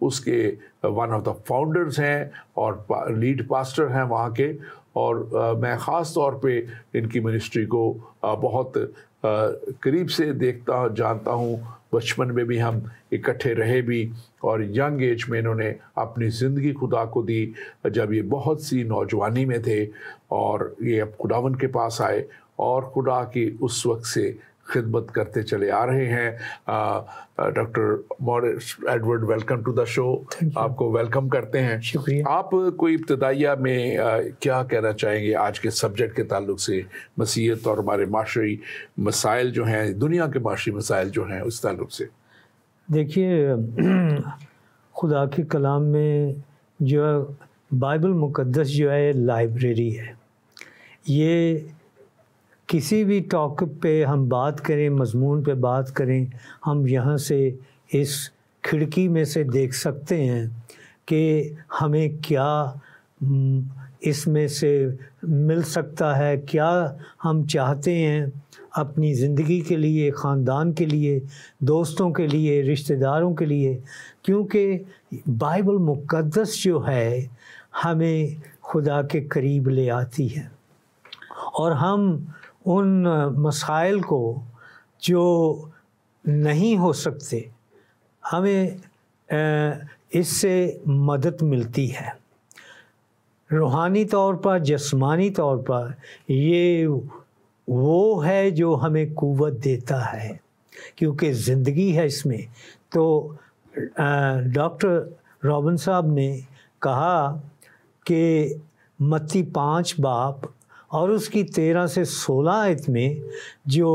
اس کے one of the founders ہیں اور لیڈ پاسٹر ہیں وہاں کے، اور میں خاص طور پہ ان کی منسٹری کو بہت قریب سے دیکھتا جانتا ہوں. بچپن میں بھی ہم اکٹھے رہے بھی، اور ینگ ایج میں انہوں نے اپنی زندگی خدا کو دی جب یہ بہت سی نوجوانی میں تھے، اور یہ اب خداوند کے پاس آئے اور خدا کی اس وقت سے خدمت کرتے چلے آ رہے ہیں. Doctor Morris Edward, welcome to the show. آپ کو ویلکم کرتے ہیں. شکریہ. آپ کوئی ابتدائیہ میں کیا کہنا چاہیں گے آج کے سبجیکٹ کے تعلق سے، مسیحیت اور ہمارے معاشری مسائل جو ہیں، دنیا کے معاشری مسائل جو ہیں، اس تعلق سے؟ دیکھیے، خدا کے کلام میں جو بائبل مقدس جو ہے لائبریری ہے. یہ کسی بھی ٹاپک پہ ہم بات کریں، مضمون پہ بات کریں، ہم یہاں سے اس کھڑکی میں سے دیکھ سکتے ہیں کہ ہمیں کیا اس میں سے مل سکتا ہے، کیا ہم چاہتے ہیں اپنی زندگی کے لیے، خاندان کے لیے، دوستوں کے لیے، رشتہ داروں کے لیے. کیونکہ بائبل مقدس جو ہے ہمیں خدا کے قریب لے آتی ہے، اور ہم ان مسائل کو جو نہیں ہو سکتے، ہمیں اس سے مدد ملتی ہے. روحانی طور پر، جسمانی طور پر یہ وہ ہے جو ہمیں قوت دیتا ہے، کیونکہ زندگی ہے اس میں. تو ڈاکٹر رابن صاحب نے کہا کہ متی 5 باب اور اس کی 13 سے 16 آیت میں جو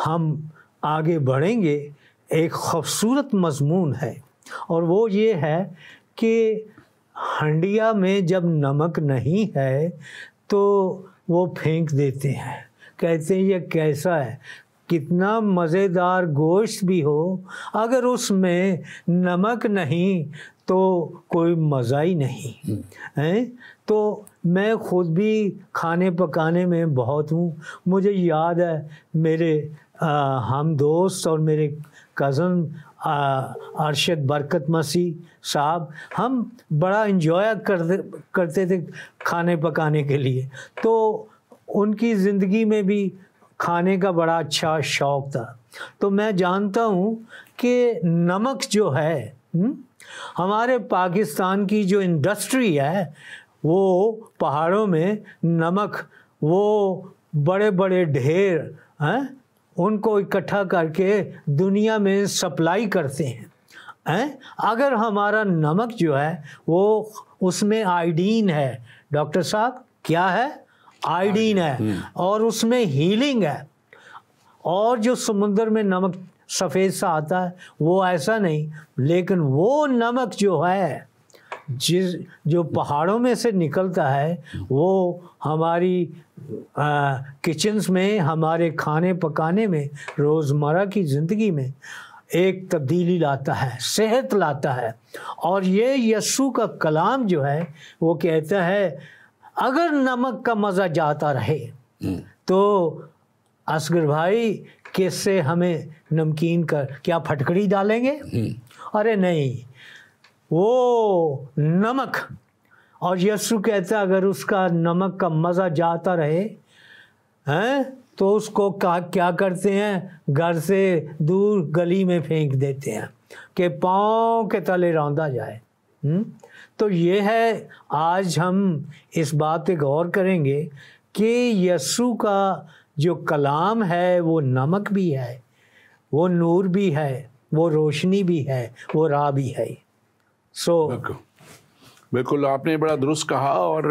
ہم آگے بڑھیں گے، ایک خوبصورت مضمون ہے، اور وہ یہ ہے کہ ہنڈیا میں جب نمک نہیں ہے تو وہ پھینک دیتے ہیں. کہتے ہیں یہ کیسا ہے، کتنا مزیدار گوشت بھی ہو، اگر اس میں نمک نہیں تو کوئی مزہ ہی نہیں ہے. تو میں خود بھی کھانے پکانے میں بہت ہوں. مجھے یاد ہے میرے ہم دوست اور میرے کزن ارشد برکت مسیح صاحب، ہم بڑا انجوائے کرتے تھے کھانے پکانے کے لیے. تو ان کی زندگی میں بھی کھانے کا بڑا اچھا شوق تھا. تو میں جانتا ہوں کہ نمک جو ہے، ہمارے پاکستان کی جو انڈسٹری ہے، وہ پہاڑوں میں نمک، وہ بڑے بڑے ڈھیر ہیں، ان کو اکٹھا کر کے دنیا میں سپلائی کرتے ہیں. اگر ہمارا نمک جو ہے وہ اس میں آئیڈین ہے، ڈاکٹر صاحب کیا ہے؟ آئیڈین ہے، اور اس میں ہیلنگ ہے. اور جو سمندر میں نمک سفید سا آتا ہے وہ ایسا نہیں، لیکن وہ نمک جو ہے جو پہاڑوں میں سے نکلتا ہے، وہ ہماری کچنز میں، ہمارے کھانے پکانے میں، روزمرہ کی زندگی میں ایک تبدیلی لاتا ہے، صحت لاتا ہے. اور یہ یسوع کا کلام جو ہے وہ کہتا ہے اگر نمک کا مزہ جاتا رہے تو اصغر بھائی کس سے ہمیں نمکین کا کیا پھٹکڑی ڈالیں گے؟ ارے نہیں، وہ نمک. اور یسوع کہتا ہے اگر اس کا نمک کا مزہ جاتا رہے تو اس کو کیا کرتے ہیں؟ گھر سے دور گلی میں پھینک دیتے ہیں کہ پاؤں کے تلے روندا جائے. تو یہ ہے، آج ہم اس بات پہ غور کریں گے کہ یسوع کا جو کلام ہے وہ نمک بھی ہے، وہ نور بھی ہے، وہ روشنی بھی ہے، وہ راہ بھی ہے. بالکل آپ نے بڑا درست کہا، اور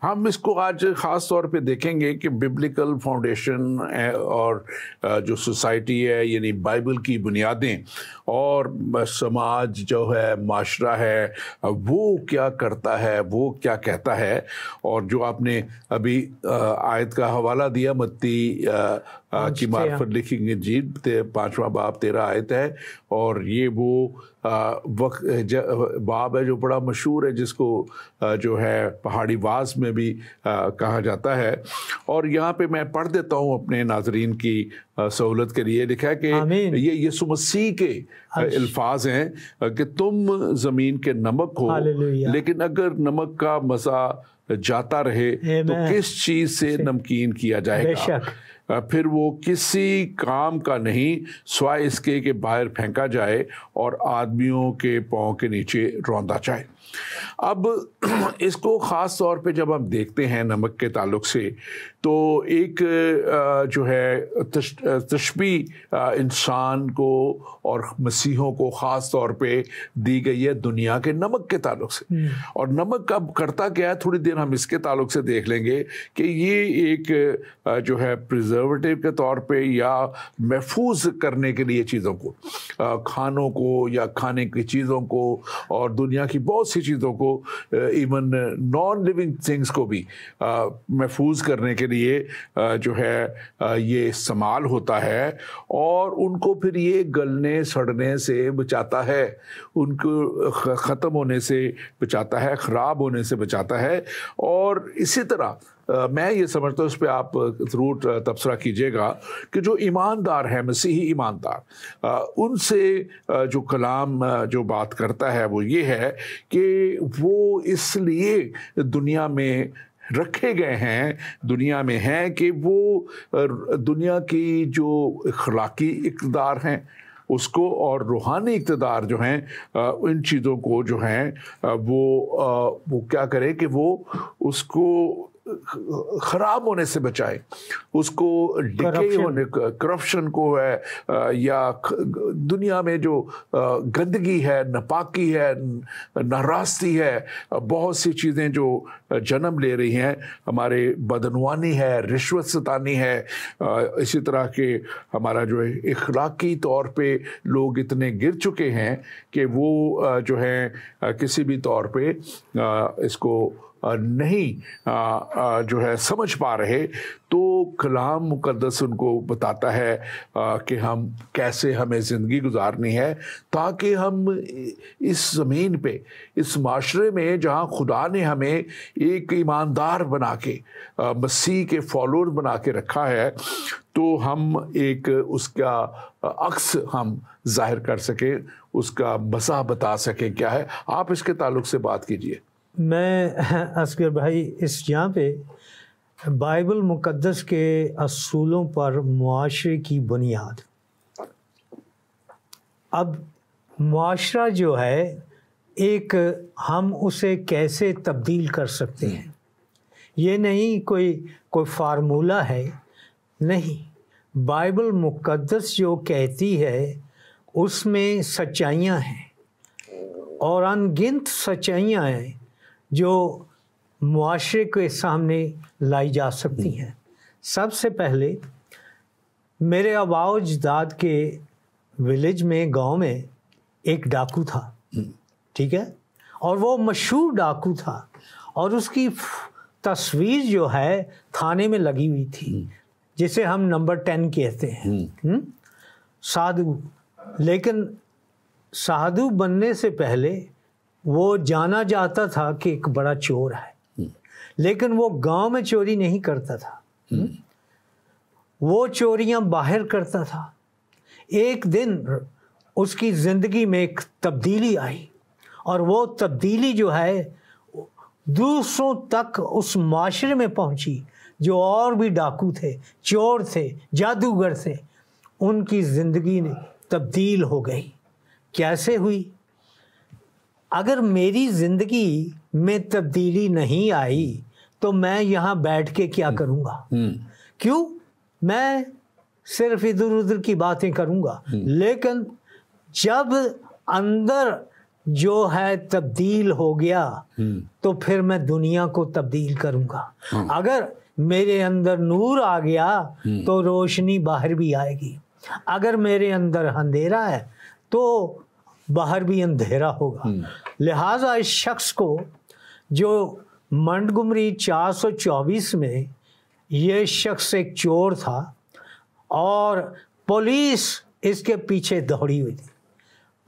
ہم اس کو آج خاص طور پہ دیکھیں گے کہ ببلیکل فاؤنڈیشن اور جو سوسائٹی ہے، یعنی بائبل کی بنیادیں، اور سماج جو ہے، معاشرہ ہے، وہ کیا کرتا ہے، وہ کیا کہتا ہے. اور جو آپ نے ابھی آیت کا حوالہ دیا، متی کی معرفت لکھی انجیل 5واں باب 13 آیت ہے، اور یہ وہ باب ہے جو بڑا مشہور ہے، جس کو جو ہے پہاڑی واز میں بھی کہا جاتا ہے. اور یہاں پہ میں پڑھ دیتا ہوں اپنے ناظرین کی سہولت کے لیے. لکھا ہے کہ یہ یسوع مسیح کے الفاظ ہیں کہ تم زمین کے نمک ہو، لیکن اگر نمک کا مزہ جاتا رہے تو کس چیز سے نمکین کیا جائے گا؟ پھر وہ کسی کام کا نہیں سوائے اس کے کہ باہر پھینکا جائے اور آدمیوں کے پاؤں کے نیچے روندا جائے. اب اس کو خاص طور پہ جب ہم دیکھتے ہیں نمک کے تعلق سے، تو ایک جو ہے تشبیہ انسان کو اور مسیحوں کو خاص طور پہ دی گئی ہے دنیا کے نمک کے تعلق سے. اور نمک اب کرتا کیا ہے، تھوڑی دیر ہم اس کے تعلق سے دیکھ لیں گے کہ یہ ایک جو ہے پریزرویٹو کے طور پہ یا محفوظ کرنے کے لیے چیزوں کو، کھانوں کو یا کھانے کی چیزوں کو اور دنیا کی بہت سی چیزوں کو، ایون نان لیونگ تھنگس کو بھی محفوظ کرنے کے لیے جو ہے یہ استعمال ہوتا ہے. اور ان کو پھر یہ گلنے سڑنے سے بچاتا ہے، ان کو ختم ہونے سے بچاتا ہے، خراب ہونے سے بچاتا ہے. اور اسی طرح میں یہ سمجھتا ہوں، اس پہ آپ ضرور تبصرہ کیجیے گا، کہ جو ایماندار ہیں، مسیحی ایماندار، ان سے جو کلام جو بات کرتا ہے وہ یہ ہے کہ وہ اس لیے دنیا میں رکھے گئے ہیں، دنیا میں ہیں، کہ وہ دنیا کی جو اخلاقی اقتدار ہیں اس کو اور روحانی اقتدار جو ہیں ان چیزوں کو جو ہیں وہ کیا کرے کہ وہ اس کو خراب ہونے سے بچائے، اس کو ڈکے ہونے، کرپشن کو ہے، یا دنیا میں جو گندگی ہے، ناپاکی ہے، ناراستی ہے، بہت سی چیزیں جو جنم لے رہی ہیں، ہمارے بدعنوانی ہے، رشوت ستانی ہے، اسی طرح کے ہمارا جو ہے اخلاقی طور پہ لوگ اتنے گر چکے ہیں کہ وہ جو ہے کسی بھی طور پہ اس کو نہیں جو ہے سمجھ پا رہے. تو کلام مقدس ان کو بتاتا ہے کہ ہم کیسے ہمیں زندگی گزارنی ہے، تاکہ ہم اس زمین پہ، اس معاشرے میں جہاں خدا نے ہمیں ایک ایماندار بنا کے، مسیح کے فالوور بنا کے رکھا ہے، تو ہم ایک اس کا عکس ہم ظاہر کر سکیں، اس کا مزہ بتا سکیں کیا ہے. آپ اس کے تعلق سے بات کیجئے. میں اصغر بھائی اس یہاں پہ بائبل مقدس کے اصولوں پر معاشرے کی بنیاد، اب معاشرہ جو ہے ایک، ہم اسے کیسے تبدیل کر سکتے ہیں، یہ نہیں کوئی فارمولہ ہے، نہیں، بائبل مقدس جو کہتی ہے اس میں سچائیاں ہیں، اور ان گنت سچائیاں ہیں جو معاشرے کے سامنے لائی جا سکتی ہیں. سب سے پہلے میرے آباء و اجداد کے ولیج میں، گاؤں میں ایک ڈاکو تھا، ٹھیک ہے، اور وہ مشہور ڈاکو تھا، اور اس کی تصویر جو ہے تھانے میں لگی ہوئی تھی، جسے ہم نمبر 10 کہتے ہیں، سادھو. لیکن سادھو بننے سے پہلے وہ جانا جاتا تھا کہ ایک بڑا چور ہے، لیکن وہ گاؤں میں چوری نہیں کرتا تھا، وہ چوریاں باہر کرتا تھا. ایک دن اس کی زندگی میں ایک تبدیلی آئی، اور وہ تبدیلی جو ہے دوسروں تک اس معاشرے میں پہنچی جو اور بھی ڈاکو تھے، چور تھے، جادوگر تھے. ان کی زندگی تبدیل ہو گئی. کیسے ہوئی؟ اگر میری زندگی میں تبدیلی نہیں آئی تو میں یہاں بیٹھ کے کیا کروں گا؟ کیوں؟ میں صرف ادھر ادھر کی باتیں کروں گا. لیکن جب اندر جو ہے تبدیل ہو گیا تو پھر میں دنیا کو تبدیل کروں گا. اگر میرے اندر نور آ گیا تو روشنی باہر بھی آئے گی. اگر میرے اندر اندھیرا ہے تو باہر بھی اندھیرا ہوگا. لہٰذا اس شخص کو، جو منٹگمری 424 میں یہ شخص ایک چور تھا اور پولیس اس کے پیچھے دوڑی ہوئی تھی،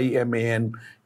IMAN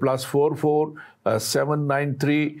+44 793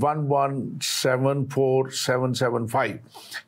1174775,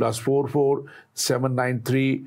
+44 793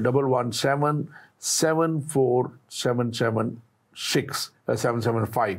117 74775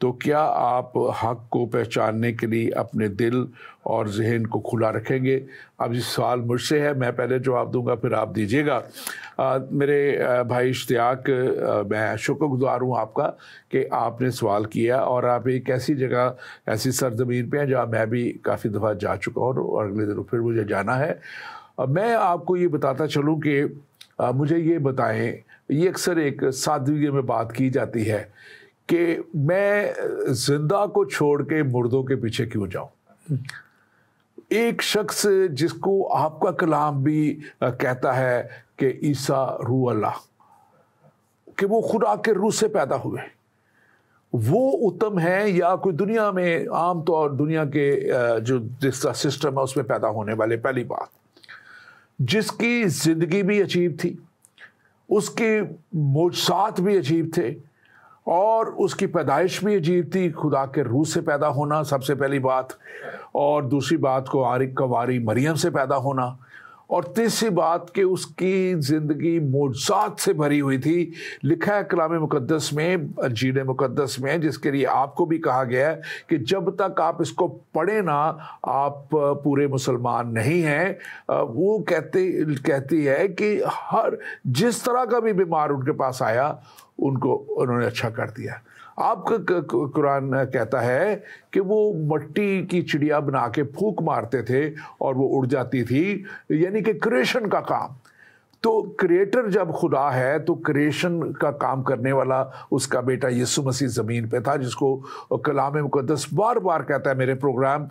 تو کیا آپ حق کو پہچاننے کے لیے اپنے دل اور ذہن کو کھلا رکھیں گے؟ اب یہ سوال مجھ سے ہے، میں پہلے جواب دوں گا پھر آپ دیجیے گا۔ میرے بھائی اشتیاق، میں شکر گزار ہوں آپ کا کہ آپ نے سوال کیا، اور آپ ایک ایسی جگہ، ایسی سرزمین پہ ہیں جہاں میں بھی کافی دفعہ جا چکا ہوں اور اگلے دن پھر مجھے جانا ہے۔ میں آپ کو یہ بتاتا چلوں کہ مجھے یہ بتائیں، یہ اکثر ایک سادگی میں بات کی جاتی ہے کہ میں زندہ کو چھوڑ کے مردوں کے پیچھے کیوں جاؤں؟ ایک شخص جس کو آپ کا کلام بھی کہتا ہے کہ عیسیٰ روح اللہ، کہ وہ خدا کے روح سے پیدا ہوئے، وہ اتم ہے یا کوئی دنیا میں عام طور دنیا کے جو جس کا سسٹم ہے اس میں پیدا ہونے والے؟ پہلی بات، جس کی زندگی بھی عجیب تھی، اس کے معجزات بھی عجیب تھے، اور اس کی پیدائش بھی عجیب تھی، خدا کے روح سے پیدا ہونا سب سے پہلی بات، اور دوسری بات کو کنواری مریم سے پیدا ہونا، اور تیسری بات کہ اس کی زندگی معجزات سے بھری ہوئی تھی۔ لکھا ہے کلام مقدس میں، انجیل مقدس میں، جس کے لیے آپ کو بھی کہا گیا ہے کہ جب تک آپ اس کو پڑھیں نا آپ پورے مسلمان نہیں ہیں۔ وہ کہتی ہے کہ ہر جس طرح کا بھی بیمار ان کے پاس آیا ان کو انہوں نے اچھا کر دیا۔ آپ کا قرآن کہتا ہے کہ وہ مٹی کی چڑیا بنا کے پھونک مارتے تھے اور وہ اڑ جاتی تھی، یعنی کہ کریشن کا کام۔ تو کریٹر جب خدا ہے تو کریشن کا کام کرنے والا اس کا بیٹا یسوع مسیح زمین پہ تھا، جس کو کلام مقدس بار بار کہتا ہے۔ میرے پروگرام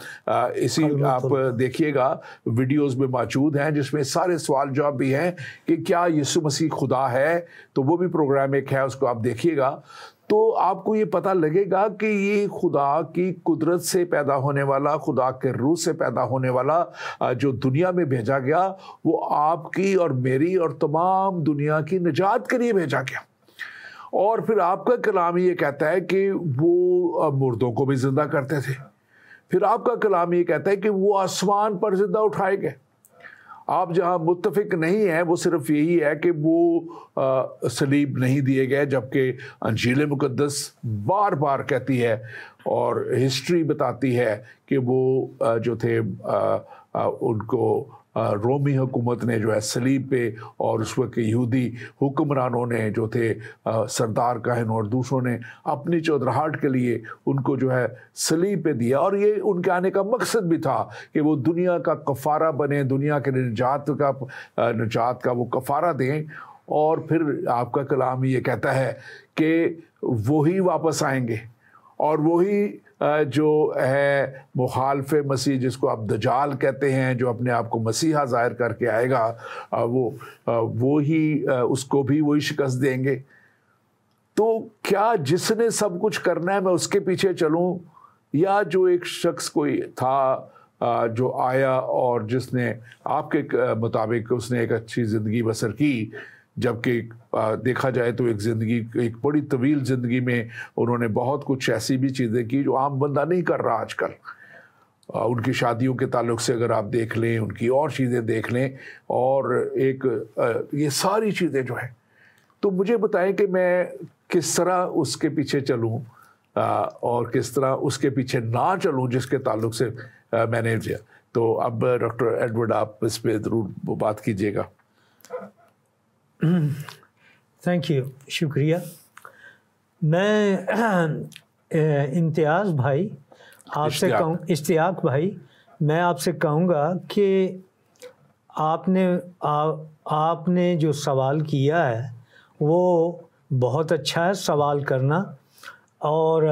اسی آپ دیکھیے گا، ویڈیوز میں موجود ہیں جس میں سارے سوال جواب بھی ہیں کہ کیا یسوع مسیح خدا ہے، تو وہ بھی پروگرام ایک ہے، اس کو آپ دیکھیے گا تو آپ کو یہ پتہ لگے گا کہ یہ خدا کی قدرت سے پیدا ہونے والا، خدا کے روح سے پیدا ہونے والا جو دنیا میں بھیجا گیا، وہ آپ کی اور میری اور تمام دنیا کی نجات کے لیے بھیجا گیا۔ اور پھر آپ کا کلام یہ کہتا ہے کہ وہ مردوں کو بھی زندہ کرتے تھے۔ پھر آپ کا کلام یہ کہتا ہے کہ وہ آسمان پر زندہ اٹھائے گئے۔ آپ جہاں متفق نہیں ہیں وہ صرف یہی ہے کہ وہ صلیب نہیں دیے گئے، جبکہ انجیل مقدس بار بار کہتی ہے اور ہسٹری بتاتی ہے کہ وہ جو تھے ان کو رومی حکومت نے جو ہے صلیب پہ، اور اس وقت یہودی حکمرانوں نے جو تھے سردار کاہن اور دوسروں نے اپنی چودراہٹ کے لیے ان کو جو ہے صلیب پہ دیا، اور یہ ان کے آنے کا مقصد بھی تھا کہ وہ دنیا کا کفارہ بنے، دنیا کے نجات کا وہ کفارہ دیں۔ اور پھر آپ کا کلام یہ کہتا ہے کہ وہی واپس آئیں گے، اور وہی جو ہے مخالف مسیح، جس کو آپ دجال کہتے ہیں، جو اپنے آپ کو مسیحا ظاہر کر کے آئے گا، وہی اس کو بھی وہی شکست دیں گے۔ تو کیا جس نے سب کچھ کرنا ہے میں اس کے پیچھے چلوں، یا جو ایک شخص کوئی تھا جو آیا اور جس نے آپ کے مطابق اس نے ایک اچھی زندگی بسر کی، جبکہ دیکھا جائے تو ایک بڑی طویل زندگی میں انہوں نے بہت کچھ ایسی بھی چیزیں کی جو عام بندہ نہیں کر رہا آج کل۔ ان کی شادیوں کے تعلق سے اگر آپ دیکھ لیں، ان کی اور چیزیں دیکھ لیں، اور ایک یہ ساری چیزیں جو ہیں، تو مجھے بتائیں کہ میں کس طرح اس کے پیچھے چلوں اور کس طرح اس کے پیچھے نہ چلوں جس کے تعلق سے میں نے دیا۔ تو اب ڈاکٹر ایڈورڈ آپ اس پہ ضرور بات کیجیے گا۔ تھینک یو، شکریہ۔ میں امتیاز بھائی آپ سے کہوں، اشتیاق بھائی میں آپ سے کہوں گا کہ آپ نے جو سوال کیا ہے وہ بہت اچھا ہے سوال کرنا، اور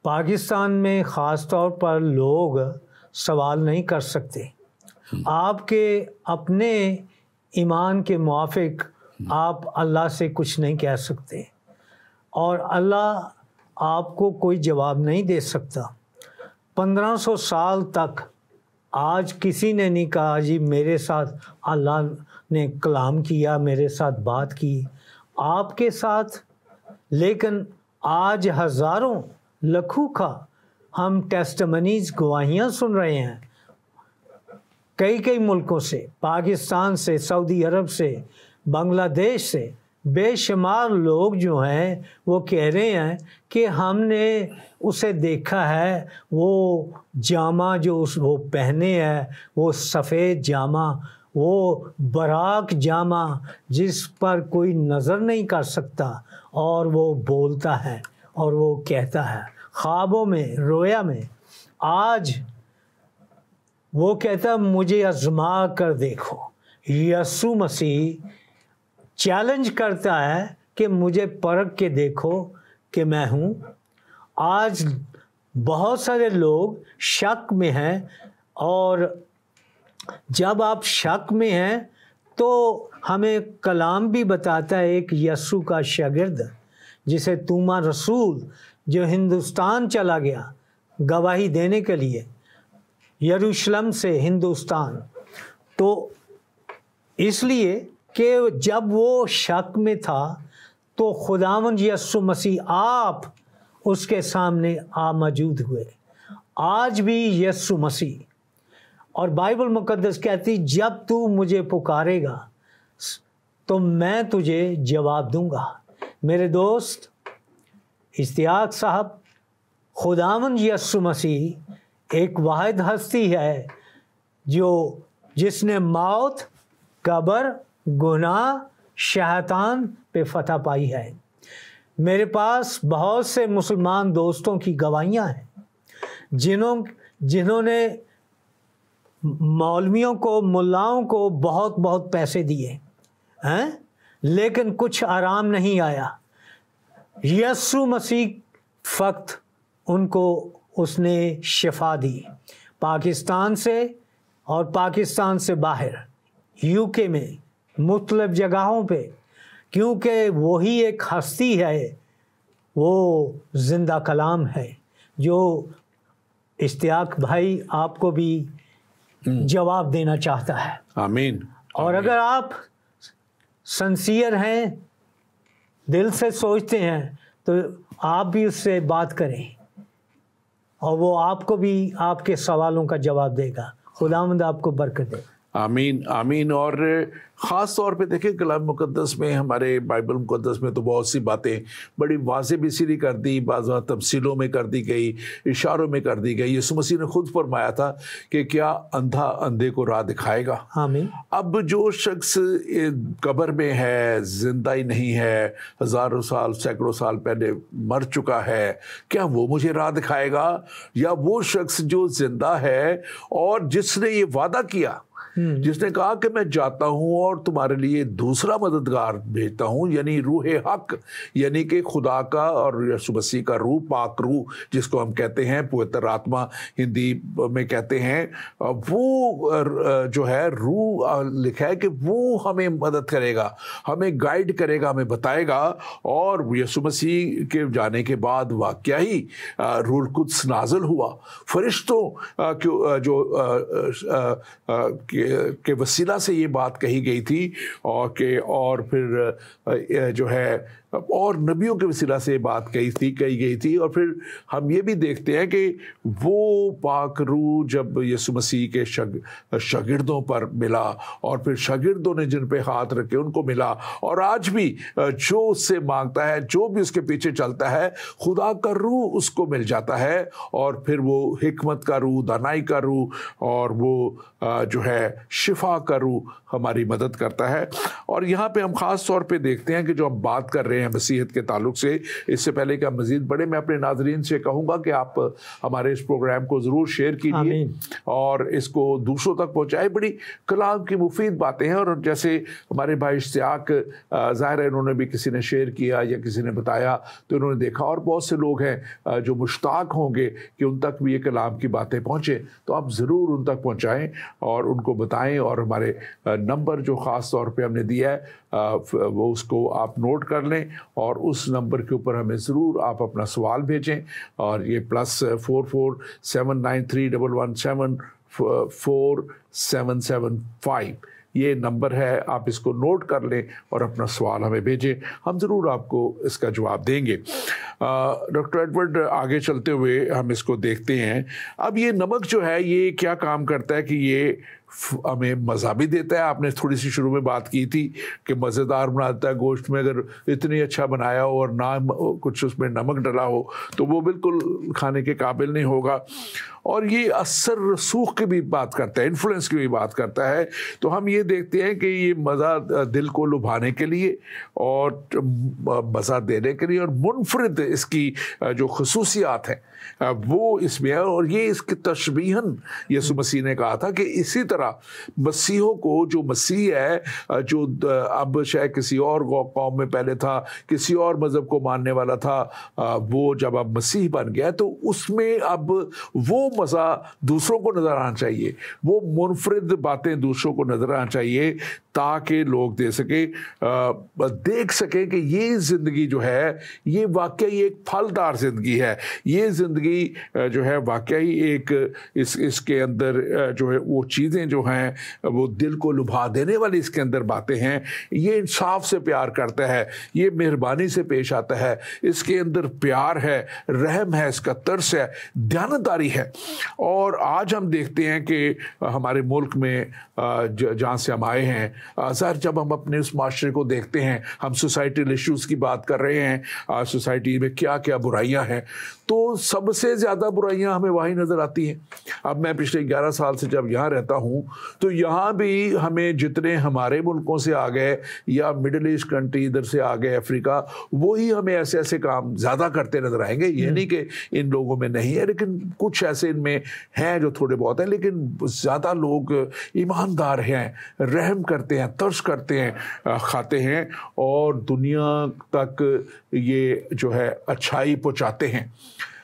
پاکستان میں خاص طور پر لوگ سوال نہیں کر سکتے۔ آپ کے اپنے ایمان کے موافق آپ اللہ سے کچھ نہیں کہہ سکتے، اور اللہ آپ کو کوئی جواب نہیں دے سکتا۔ 1500 سال تک آج کسی نے نہیں کہا جی میرے ساتھ اللہ نے کلام کیا، میرے ساتھ بات کی آپ کے ساتھ، لیکن آج ہزاروں لکھوں کا ہم ٹیسٹمنیز گواہیاں سن رہے ہیں کئی ملکوں سے، پاکستان سے، سعودی عرب سے، بنگلہ دیش سے، بے شمار لوگ جو ہیں وہ کہہ رہے ہیں کہ ہم نے اسے دیکھا ہے، وہ جامہ جو وہ پہنے ہے، وہ سفید جامہ، وہ براق جامہ جس پر کوئی نظر نہیں کر سکتا، اور وہ بولتا ہے اور وہ کہتا ہے خوابوں میں، رویا میں۔ آج وہ کہتا مجھے آزما کر دیکھو۔ یسوع مسیح چیلنج کرتا ہے کہ مجھے پرکھ کے دیکھو کہ میں ہوں۔ آج بہت سارے لوگ شک میں ہیں، اور جب آپ شک میں ہیں تو ہمیں کلام بھی بتاتا ہے ایک یسوع کا شاگرد جسے توما رسول، جو ہندوستان چلا گیا گواہی دینے کے لیے، یروشلم سے ہندوستان، تو اس لیے کہ جب وہ شک میں تھا تو خداوند یسوع مسیح آپ اس کے سامنے موجود ہوئے۔ آج بھی یسوع مسیح، اور بائبل مقدس کہتی جب تو مجھے پکارے گا تو میں تجھے جواب دوں گا۔ میرے دوست اشتیاق صاحب، خداوند یسوع مسیح ایک واحد ہستی ہے جس نے موت، قبر، گناہ، شیطان پہ فتح پائی ہے۔ میرے پاس بہت سے مسلمان دوستوں کی گواہیاں ہیں جنہوں نے مولویوں کو، ملاؤں کو بہت بہت پیسے دیے ہیں، لیکن کچھ آرام نہیں آیا۔ یسوع مسیح فقط ان کو اس نے شفا دی، پاکستان سے اور پاکستان سے باہر، UK میں، مختلف جگہوں پہ، کیونکہ وہی ایک ہستی ہے، وہ زندہ کلام ہے جو اشتیاق بھائی آپ کو بھی جواب دینا چاہتا ہے۔ آمین۔ اور اگر آپ سنسیئر ہیں، دل سے سوچتے ہیں، تو آپ بھی اس سے بات کریں اور وہ آپ کو بھی آپ کے سوالوں کا جواب دے گا۔ خداوند آپ کو برکت دے۔ آمین آمین۔ اور خاص طور پہ دیکھیں کلام مقدس میں، ہمارے بائبل مقدس میں تو بہت سی باتیں بڑی واضح بھی سیدھی کر دی، بعض تفصیلوں میں کر دی گئی، اشاروں میں کر دی گئی۔ یسوع مسیح نے خود فرمایا تھا کہ کیا اندھا اندھے کو راہ دکھائے گا۔ آمین۔ اب جو شخص قبر میں ہے، زندہ ہی نہیں ہے، ہزاروں سال، سینکڑوں سال پہلے مر چکا ہے، کیا وہ مجھے راہ دکھائے گا؟ یا وہ شخص جو زندہ ہے اور جس نے یہ وعدہ کیا، جس نے کہا کہ میں جاتا ہوں اور تمہارے لیے دوسرا مددگار بھیجتا ہوں، یعنی روح حق، یعنی کہ خدا کا اور یسوع مسیح کا روح، پاک روح جس کو ہم کہتے ہیں، پوتر آتما ہندی میں کہتے ہیں، وہ جو ہے روح لکھا ہے کہ وہ ہمیں مدد کرے گا، ہمیں گائیڈ کرے گا، ہمیں بتائے گا۔ اور یسوع مسیح کے جانے کے بعد واقعہ ہی روح القدس نازل ہوا، فرشتوں جو کے وسیلہ سے یہ بات کہی گئی تھی، اور پھر جو ہے اور نبیوں کے وسیلہ سے یہ بات کہی گئی تھی۔ اور پھر ہم یہ بھی دیکھتے ہیں کہ وہ پاک روح جب یسوع مسیح کے شاگردوں پر ملا، اور پھر شاگردوں نے جن پہ ہاتھ رکھے ان کو ملا، اور آج بھی جو اس سے مانگتا ہے، جو بھی اس کے پیچھے چلتا ہے، خدا کا روح اس کو مل جاتا ہے، اور پھر وہ حکمت کا روح، دانائی کا روح، اور وہ جو ہے شفا کا روح ہماری مدد کرتا ہے۔ اور یہاں پہ ہم خاص طور پہ دیکھتے ہیں کہ جو ہم بات کر رہے ہیں مسیحیت کے تعلق سے، اس سے پہلے کہ ہم مزید بڑھیں، میں اپنے ناظرین سے کہوں گا کہ آپ ہمارے اس پروگرام کو ضرور شیئر کیجیے اور اس کو دوسروں تک پہنچائے۔ بڑی کلام کی مفید باتیں ہیں، اور جیسے ہمارے بھائی اشتیاق، ظاہر ہے انہوں نے بھی کسی نے شیئر کیا یا کسی نے بتایا تو انہوں نے دیکھا، اور بہت سے لوگ ہیں جو مشتاق ہوں گے کہ ان تک بھی یہ کلام کی باتیں پہنچیں، تو آپ ضرور ان تک پہنچائیں اور ان کو بتائیں۔ اور ہمارے نمبر جو خاص طور پہ ہم نے دیا ہے وہ اس کو آپ نوٹ کر لیں، اور اس نمبر کے اوپر ہمیں ضرور آپ اپنا سوال بھیجیں، اور یہ +447931744775 یہ نمبر ہے، آپ اس کو نوٹ کر لیں اور اپنا سوال ہمیں بھیجیں، ہم ضرور آپ کو اس کا جواب دیں گے۔ ڈاکٹر ایڈورڈ، آگے چلتے ہوئے ہم اس کو دیکھتے ہیں۔ اب یہ نمک جو ہے یہ کیا کام کرتا ہے کہ یہ ہمیں مزہ بھی دیتا ہے. آپ نے تھوڑی سی شروع میں بات کی تھی کہ مزیدار بناتا ہے گوشت میں اگر اتنی اچھا بنایا ہو اور نہ کچھ اس میں نمک ڈلا ہو تو وہ بالکل کھانے کے قابل نہیں ہوگا. اور یہ اثر رسوخ کی بھی بات کرتا ہے, انفلوئنس کی بھی بات کرتا ہے. تو ہم یہ دیکھتے ہیں کہ یہ مزہ دل کو لبھانے کے لیے اور مزہ دینے کے لیے اور منفرد اس کی جو خصوصیات ہیں وہ اس میں ہے. اور یہ اس کی تشبیہاً یسوع مسیح نے کہا تھا کہ اسی طرح مسیحوں کو, جو مسیح ہے جو اب شاید کسی اور قوم میں پہلے تھا, کسی اور مذہب کو ماننے والا تھا, وہ جب اب مسیح بن گیا تو اس میں اب وہ مزہ دوسروں کو نظر آنا چاہیے, وہ منفرد باتیں دوسروں کو نظر آنا چاہیے تاکہ لوگ دیکھ سکیں کہ یہ زندگی جو ہے یہ واقعی ایک پھلدار زندگی ہے. یہ زندگی جو ہے واقعی ایک اس کے اندر جو ہے وہ چیزیں جو ہیں وہ دل کو لبھا دینے والی اس کے اندر باتیں ہیں. یہ انصاف سے پیار کرتا ہے, یہ مہربانی سے پیش آتا ہے, اس کے اندر پیار ہے, رحم ہے, اس کا ترس ہے, دیانتداری ہے. اور آج ہم دیکھتے ہیں کہ ہمارے ملک میں جہاں سے ہم آئے ہیں, ظاہر جب ہم اپنے اس معاشرے کو دیکھتے ہیں, ہم سوسائٹل ایشوز کی بات کر رہے ہیں, سوسائٹی میں کیا کیا برائیاں ہیں, تو سب سے زیادہ برائیاں ہمیں وہی نظر آتی ہیں. اب میں پچھلے 11 سال سے جب یہاں رہتا ہوں تو یہاں بھی ہمیں جتنے ہمارے ملکوں سے آ گئے یا مڈل ایسٹ کنٹری ادھر سے آ گئے افریقہ, وہی ہمیں ایسے ایسے کام زیادہ کرتے نظر آئیں گے. یہ نہیں کہ ان لوگوں میں نہیں ہے, لیکن کچھ ایسے ان میں ہیں جو تھوڑے بہت ہیں, لیکن زیادہ لوگ ایماندار ہیں, رحم کرتے ہیں, ترس کرتے ہیں, کھاتے ہیں اور دنیا تک یہ جو ہے اچھائی پہنچاتے ہیں.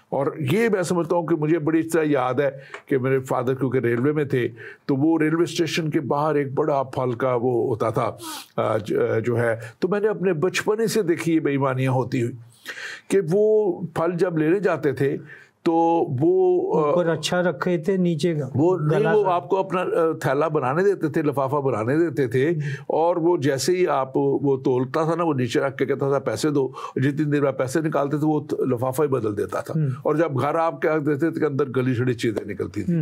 اور یہ میں سمجھتا ہوں کہ مجھے بڑی طرح یاد ہے کہ میرے فادر کیونکہ ریلوے میں تھے تو وہ ریلوے اسٹیشن کے باہر ایک بڑا پھل کا وہ ہوتا تھا جو ہے, تو میں نے اپنے بچپنے سے دیکھی یہ بے ایمانیاں ہوتی ہوئی کہ وہ پھل جب لینے جاتے تھے تو وہ اوپر اچھا رکھے تھے, نیچے کا وہ آپ کو اپنا تھیلا بنانے دیتے تھے, لفافہ بنانے دیتے تھے, اور وہ جیسے ہی آپ وہ تولتا تھا نا وہ نیچے رکھ کے کہتا تھا پیسے دو, جتنی دیر بعد پیسے نکالتے تھے وہ لفافہ ہی بدل دیتا تھا, اور جب گھر آپ کے دیتے تھے کہ اندر گلی چھڑی چیزیں نکلتی تھی.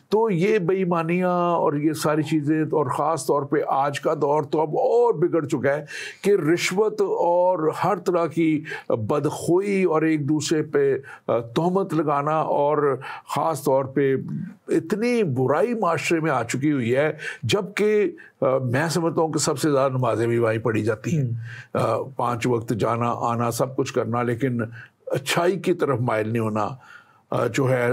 تو یہ بے ایمانیاں اور یہ ساری چیزیں, اور خاص طور پہ آج کا دور تو اب اور بگڑ چکا ہے کہ رشوت اور ہر طرح کی بدخوئی اور ایک دوسرے پہ تہمت لگا اور خاص طور پہ اتنی برائی معاشرے میں آ چکی ہوئی ہے, جبکہ میں سمجھتا ہوں کہ سب سے زیادہ نمازیں بھی وہیں پڑھی جاتی ہیں, 5 وقت جانا آنا سب کچھ کرنا, لیکن اچھائی کی طرف مائل نہیں ہونا جو ہے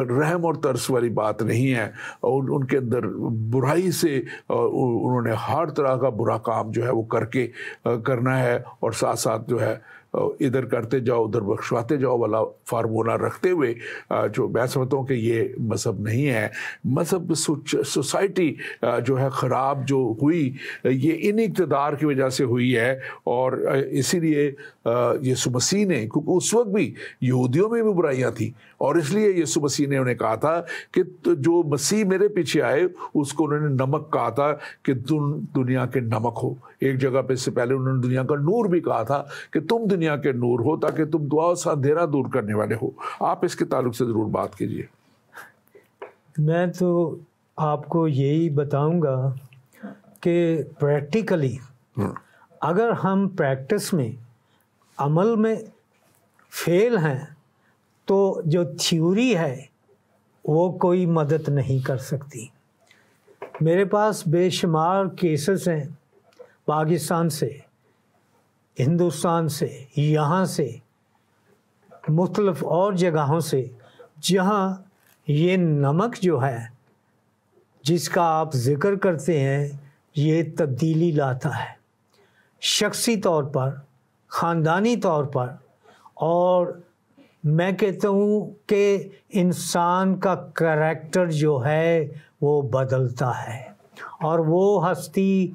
رحم اور ترس والی بات نہیں ہے. ان کے اندر برائی سے انہوں نے ہر طرح کا برا کام جو ہے وہ کر کے کرنا ہے, اور ساتھ ساتھ جو ہے ادھر کرتے جاؤ ادھر بخشواتے جاؤ والا فارمولہ رکھتے ہوئے, جو میں سمجھتا ہوں کہ یہ مذہب نہیں ہے. مذہب سوسائٹی جو ہے خراب جو ہوئی یہ ان اقتدار کی وجہ سے ہوئی ہے, اور اسی لیے یسوع مسیح نے, کیونکہ اس وقت بھی یہودیوں میں بھی برائیاں تھیں, اور اس لیے یسوع مسیح نے انہیں کہا تھا کہ جو مسیح میرے پیچھے آئے اس کو انہوں نے نمک کہا تھا کہ تم دنیا کے نمک ہو. ایک جگہ پہ اس سے پہلے انہوں نے دنیا کا نور بھی کہا تھا کہ تم دنیا کے نور ہو تاکہ تم دعا سے اندھیرا دور کرنے والے ہو. آپ اس کے تعلق سے ضرور بات کیجیے. میں تو آپ کو یہی بتاؤں گا کہ پریکٹیکلی اگر ہم پریکٹس میں عمل میں فیل ہیں تو جو تھیوری ہے وہ کوئی مدد نہیں کر سکتی. میرے پاس بے شمار کیسز ہیں پاکستان سے, ہندوستان سے, یہاں سے, مختلف اور جگہوں سے, جہاں یہ نمک جو ہے جس کا آپ ذکر کرتے ہیں یہ تبدیلی لاتا ہے شخصی طور پر, خاندانی طور پر, اور میں کہتا ہوں کہ انسان کا کریکٹر جو ہے وہ بدلتا ہے, اور وہ ہستی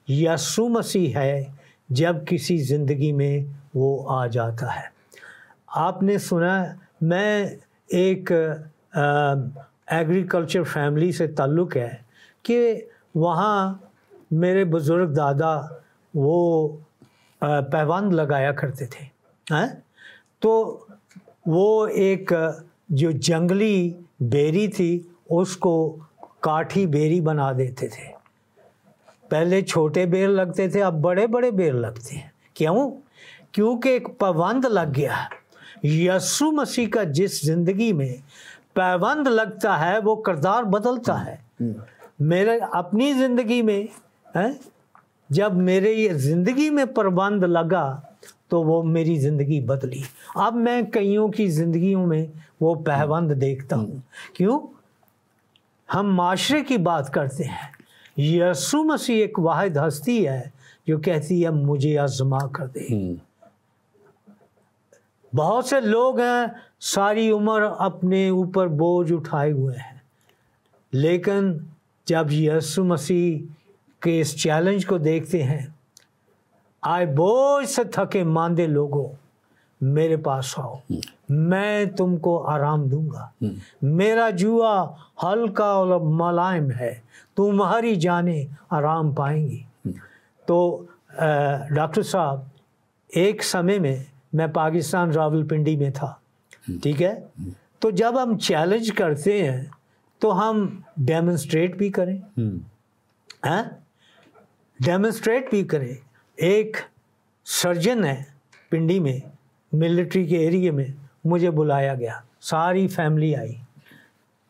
یسوع مسیح ہے جب کسی زندگی میں وہ آ جاتا ہے. آپ نے سنا, میں ایک ایگریکلچر فیملی سے تعلق ہے کہ وہاں میرے بزرگ دادا وہ پیوند لگایا کرتے تھے, تو وہ ایک جو جنگلی بیری تھی اس کو کاٹھی بیری بنا دیتے تھے. پہلے چھوٹے بیر لگتے تھے, اب بڑے بڑے بیر لگتے ہیں. کیوں؟ کیونکہ ایک پابند لگ گیا. یسوع مسیح کا جس زندگی میں پابند لگتا ہے وہ کردار بدلتا ہے. میرے اپنی زندگی میں جب میرے یہ زندگی میں پابند لگا تو وہ میری زندگی بدلی. اب میں کئیوں کی زندگیوں میں وہ پابند دیکھتا ہوں. کیوں؟ ہم معاشرے کی بات کرتے ہیں. یسوع مسیح ایک واحد ہستی ہے جو کہتی ہے مجھے آزما کر دے. بہت سے لوگ ہیں ساری عمر اپنے اوپر بوجھ اٹھائے ہوئے ہیں, لیکن جب یسوع مسیح کے اس چیلنج کو دیکھتے ہیں, آئے بوجھ سے تھکے ماندے لوگوں میرے پاس آؤ, میں تم کو آرام دوں گا. میرا جوا ہلکا اور ملائم ہے, تمہاری جانیں آرام پائیں گی. تو ڈاکٹر صاحب, ایک سمے میں پاکستان راولپنڈی میں تھا, ٹھیک ہے. تو جب ہم چیلنج کرتے ہیں تو ہم ڈیمونسٹریٹ بھی کریں, ڈیمونسٹریٹ بھی کریں. ایک سرجن ہے پنڈی میں, ملٹری کے ایریے میں, مجھے بلایا گیا, ساری فیملی آئی,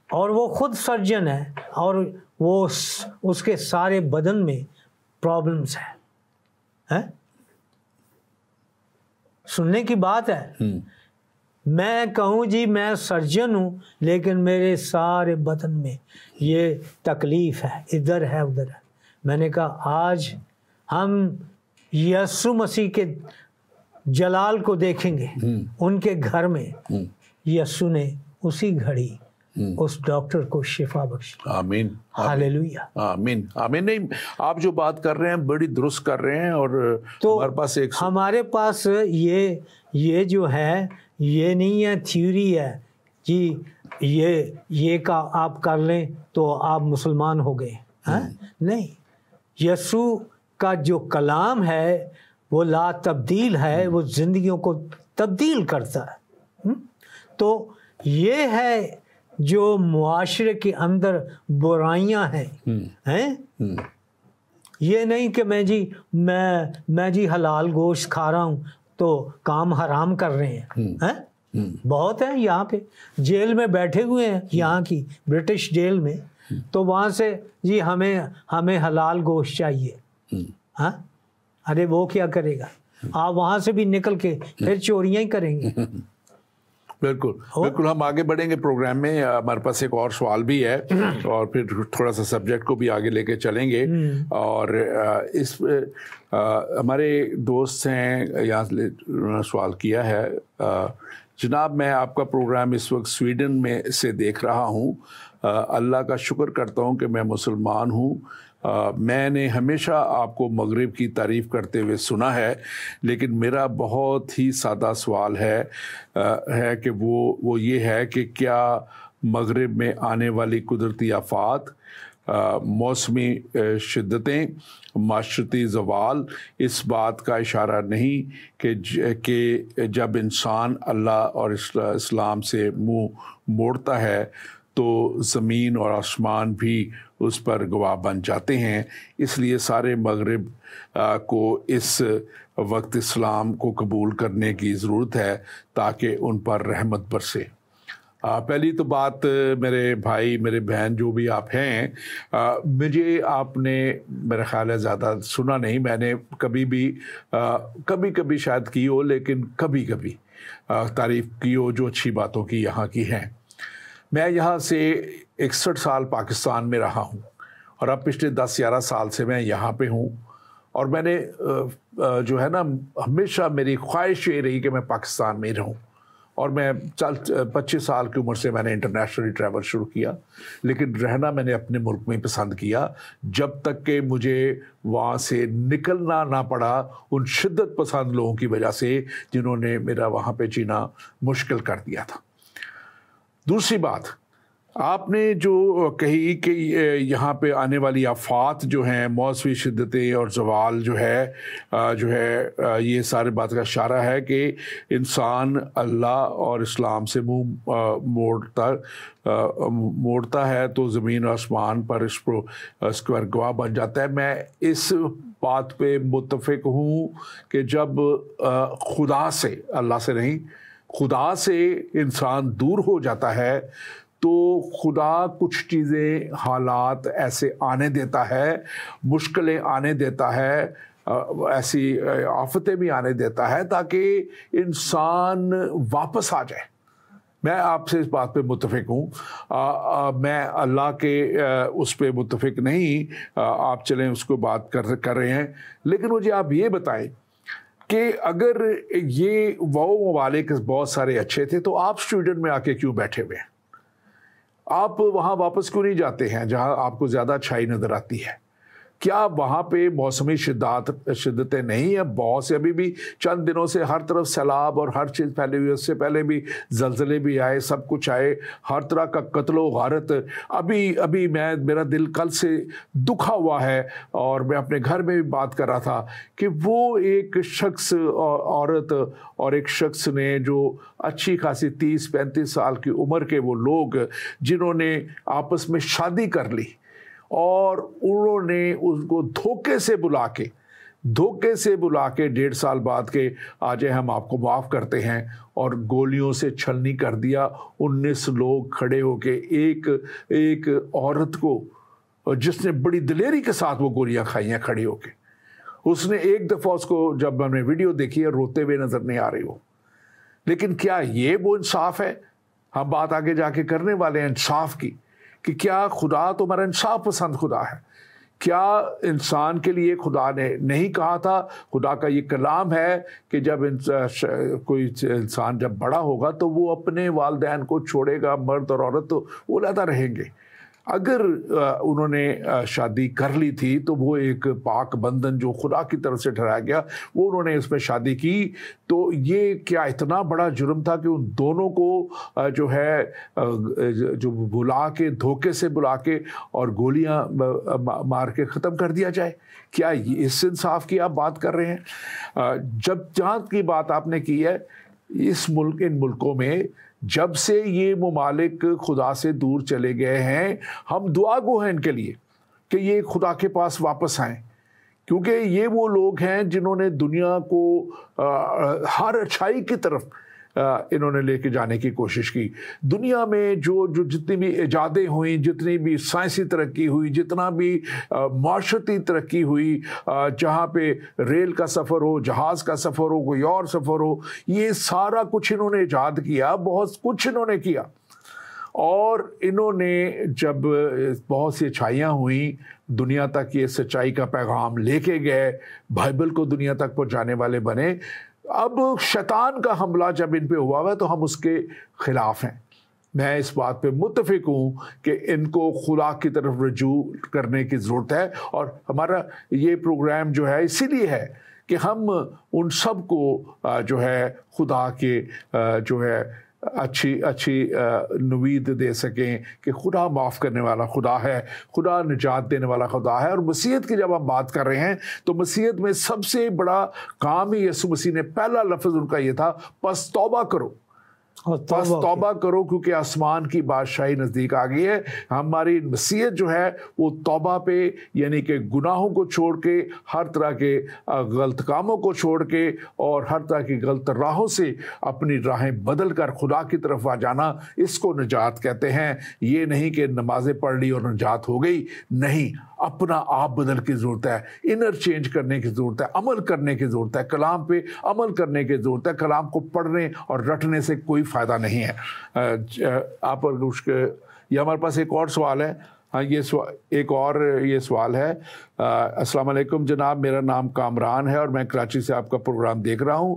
اور وہ خود سرجن ہے اور وہ اس کے سارے بدن میں پرابلمس ہیں. سننے کی بات ہے, میں کہوں جی میں سرجن ہوں لیکن میرے سارے بدن میں یہ تکلیف ہے, ادھر ہے ادھر ہے. میں نے کہا آج ہم یسوع مسیح کے جلال کو دیکھیں گے. ان کے گھر میں یسوع نے اسی گھڑی اس ڈاکٹر کو شفا بخشی. آمین, ہاللویا, آمین, آمین. نہیں, آپ جو بات کر رہے ہیں بڑی درست کر رہے ہیں. اور تو ہمارے پاس یہ جو ہے یہ نہیں ہے تھیوری ہے جی یہ کا آپ کر لیں تو آپ مسلمان ہو گئے. نہیں, یسوع کا جو کلام ہے وہ لا تبدیل ہے, وہ زندگیوں کو تبدیل کرتا ہے. تو یہ ہے جو معاشرے کے اندر برائیاں ہیں. یہ نہیں کہ میں جی حلال گوشت کھا رہا ہوں تو کام حرام کر رہے ہیں. بہت ہیں یہاں پہ جیل میں بیٹھے ہوئے ہیں, یہاں کی برٹش جیل میں, تو وہاں سے جی ہمیں حلال گوشت چاہیے. ارے وہ کیا کرے گا, آپ وہاں سے بھی نکل کے پھر چوریاں ہی کریں گے. بالکل بالکل. ہم آگے بڑھیں گے پروگرام میں. ہمارے پاس ایک اور سوال بھی ہے اور پھر تھوڑا سا سبجیکٹ کو بھی آگے لے کے چلیں گے. اور اس ہمارے دوست ہیں یہاں سوال کیا ہے, جناب میں آپ کا پروگرام اس وقت سویڈن میں سے دیکھ رہا ہوں. اللہ کا شکر کرتا ہوں کہ میں مسلمان ہوں. میں نے ہمیشہ آپ کو مغرب کی تعریف کرتے ہوئے سنا ہے, لیکن میرا بہت ہی سادہ سوال ہے کہ وہ یہ ہے کہ کیا مغرب میں آنے والی قدرتی آفات, موسمی شدتیں, معاشرتی زوال اس بات کا اشارہ نہیں کہ جب انسان اللہ اور اسلام سے منہ موڑتا ہے تو زمین اور آسمان بھی اس پر گواہ بن جاتے ہیں. اس لیے سارے مغرب کو اس وقت اسلام کو قبول کرنے کی ضرورت ہے تاکہ ان پر رحمت برسے. پہلی تو بات میرے بھائی میرے بہن جو بھی آپ ہیں, مجھے آپ نے میرا خیال ہے زیادہ سنا نہیں. میں نے کبھی شاید کی ہو, لیکن کبھی تعریف کی ہو جو اچھی باتوں کی یہاں کی ہیں. میں یہاں سے 61 سال پاکستان میں رہا ہوں اور اب پچھلے 10-11 سال سے میں یہاں پہ ہوں. اور میں نے جو ہے نا ہمیشہ میری خواہش یہ رہی کہ میں پاکستان میں رہوں. اور میں 25 سال کی عمر سے میں نے انٹرنیشنلی ٹریول شروع کیا, لیکن رہنا میں نے اپنے ملک میں پسند کیا جب تک کہ مجھے وہاں سے نکلنا نہ پڑا ان شدت پسند لوگوں کی وجہ سے جنہوں نے میرا وہاں پہ جینا مشکل کر دیا تھا. دوسری بات, آپ نے جو کہی کہ یہاں پہ آنے والی آفات جو ہیں، موسمی شدتیں اور زوال جو ہے یہ سارے بات کا اشارہ ہے کہ انسان اللہ اور اسلام سے منہ موڑتا ہے تو زمین و آسمان پر اس پر گواہ بن جاتا ہے۔ میں اس بات پہ متفق ہوں کہ جب خدا سے، اللہ سے نہیں، خدا سے انسان دور ہو جاتا ہے تو خدا کچھ چیزیں، حالات ایسے آنے دیتا ہے، مشکلیں آنے دیتا ہے، ایسی آفتیں بھی آنے دیتا ہے تاکہ انسان واپس آ جائے۔ میں آپ سے اس بات پہ متفق ہوں، میں اللہ کے اس پہ متفق نہیں، آپ چلیں اس کو بات کر رہے ہیں، لیکن مجھے آپ یہ بتائیں کہ اگر یہ وہ ممالک بہت سارے اچھے تھے تو آپ سویڈن میں آ کے کیوں بیٹھے ہوئے ہیں؟ آپ وہاں واپس کیوں نہیں جاتے ہیں جہاں آپ کو زیادہ اچھائی نظر آتی ہے؟ کیا وہاں پہ موسمی شدتیں نہیں ہیں؟ بہت سے ابھی بھی چند دنوں سے ہر طرف سیلاب اور ہر چیز پھیلی ہوئی، اس سے پہلے بھی زلزلے بھی آئے، سب کچھ آئے، ہر طرح کا قتل و غارت۔ ابھی میرا دل کل سے دکھا ہوا ہے، اور میں اپنے گھر میں بھی بات کر رہا تھا کہ وہ ایک شخص، عورت اور ایک شخص نے جو اچھی خاصی 30-35 سال کی عمر کے وہ لوگ جنہوں نے آپس میں شادی کر لی، اور انہوں نے اس کو دھوکے سے بلا کے 1.5 سال بعد کے آ جائے ہم آپ کو معاف کرتے ہیں، اور گولیوں سے چھلنی کر دیا۔ 19 لوگ کھڑے ہو کے ایک عورت کو، جس نے بڑی دلیری کے ساتھ وہ گولیاں کھائی ہیں کھڑی ہو کے، اس نے ایک دفعہ اس کو، جب ہم نے ویڈیو دیکھی ہے، روتے ہوئے نظر نہیں آ رہی ہو۔ لیکن کیا یہ وہ انصاف ہے؟ ہم بات آگے جا کے کرنے والے ہیں انصاف کی، کہ کیا خدا تو ہمارا انصاف پسند خدا ہے؟ کیا انسان کے لیے خدا نے نہیں کہا تھا؟ خدا کا یہ کلام ہے کہ جب کوئی انسان جب بڑا ہوگا تو وہ اپنے والدین کو چھوڑے گا، مرد اور عورت تو وہ علیحدہ رہیں گے۔ اگر انہوں نے شادی کر لی تھی تو وہ ایک پاک بندھن جو خدا کی طرف سے ٹھہرایا گیا، وہ انہوں نے اس میں شادی کی، تو یہ کیا اتنا بڑا جرم تھا کہ ان دونوں کو جو ہے جو بلا کے، دھوکے سے بلا کے اور گولیاں مار کے ختم کر دیا جائے؟ کیا اس انصاف کی آپ بات کر رہے ہیں؟ جہاں کی بات آپ نے کی ہے، ان ملکوں میں جب سے یہ ممالک خدا سے دور چلے گئے ہیں، ہم دعا گو ہیں ان کے لیے کہ یہ خدا کے پاس واپس آئیں، کیونکہ یہ وہ لوگ ہیں جنہوں نے دنیا کو ہر اچھائی کی طرف انہوں نے لے کے جانے کی کوشش کی۔ دنیا میں جو جتنی بھی ایجادیں ہوئیں، جتنی بھی سائنسی ترقی ہوئی، جتنا بھی معاشرتی ترقی ہوئی، جہاں پہ ریل کا سفر ہو، جہاز کا سفر ہو، کوئی اور سفر ہو، یہ سارا کچھ انہوں نے ایجاد کیا، بہت کچھ انہوں نے کیا، اور انہوں نے جب بہت سی اچھائیاں ہوئیں، دنیا تک یہ سچائی کا پیغام لے کے گئے، بائبل کو دنیا تک پہنچانے والے بنے۔ اب شیطان کا حملہ جب ان پہ ہوا ہے تو ہم اس کے خلاف ہیں۔ میں اس بات پہ متفق ہوں کہ ان کو خدا کی طرف رجوع کرنے کی ضرورت ہے، اور ہمارا یہ پروگرام جو ہے اسی لیے ہے کہ ہم ان سب کو جو ہے خدا کے جو ہے اچھی نوید دے سکیں کہ خدا معاف کرنے والا خدا ہے، خدا نجات دینے والا خدا ہے۔ اور مسیحیت کی جب ہم بات کر رہے ہیں تو مسیحیت میں سب سے بڑا کام ہی یسوع مسیح نے، پہلا لفظ ان کا یہ تھا، پس توبہ کرو، پس توبہ کرو، کیونکہ آسمان کی بادشاہی نزدیک آ گئی ہے۔ ہماری مسیحیت جو ہے وہ توبہ پہ، یعنی کہ گناہوں کو چھوڑ کے، ہر طرح کے غلط کاموں کو چھوڑ کے اور ہر طرح کی غلط راہوں سے اپنی راہیں بدل کر خدا کی طرف آ جانا، اس کو نجات کہتے ہیں۔ یہ نہیں کہ نمازیں پڑھ لی اور نجات ہو گئی، نہیں، اپنا آپ بدل کی ضرورت ہے، انر چینج کرنے کی ضرورت ہے، عمل کرنے کی ضرورت ہے، کلام پہ عمل کرنے کی ضرورت ہے۔ کلام کو پڑھنے اور رٹنے سے کوئی فائدہ نہیں ہے۔ آپ یہ ہمارے پاس ایک اور سوال ہے، ہاں ایک اور یہ سوال ہے. السلام علیکم جناب, میرا نام کامران ہے اور میں کراچی سے آپ کا پروگرام دیکھ رہا ہوں.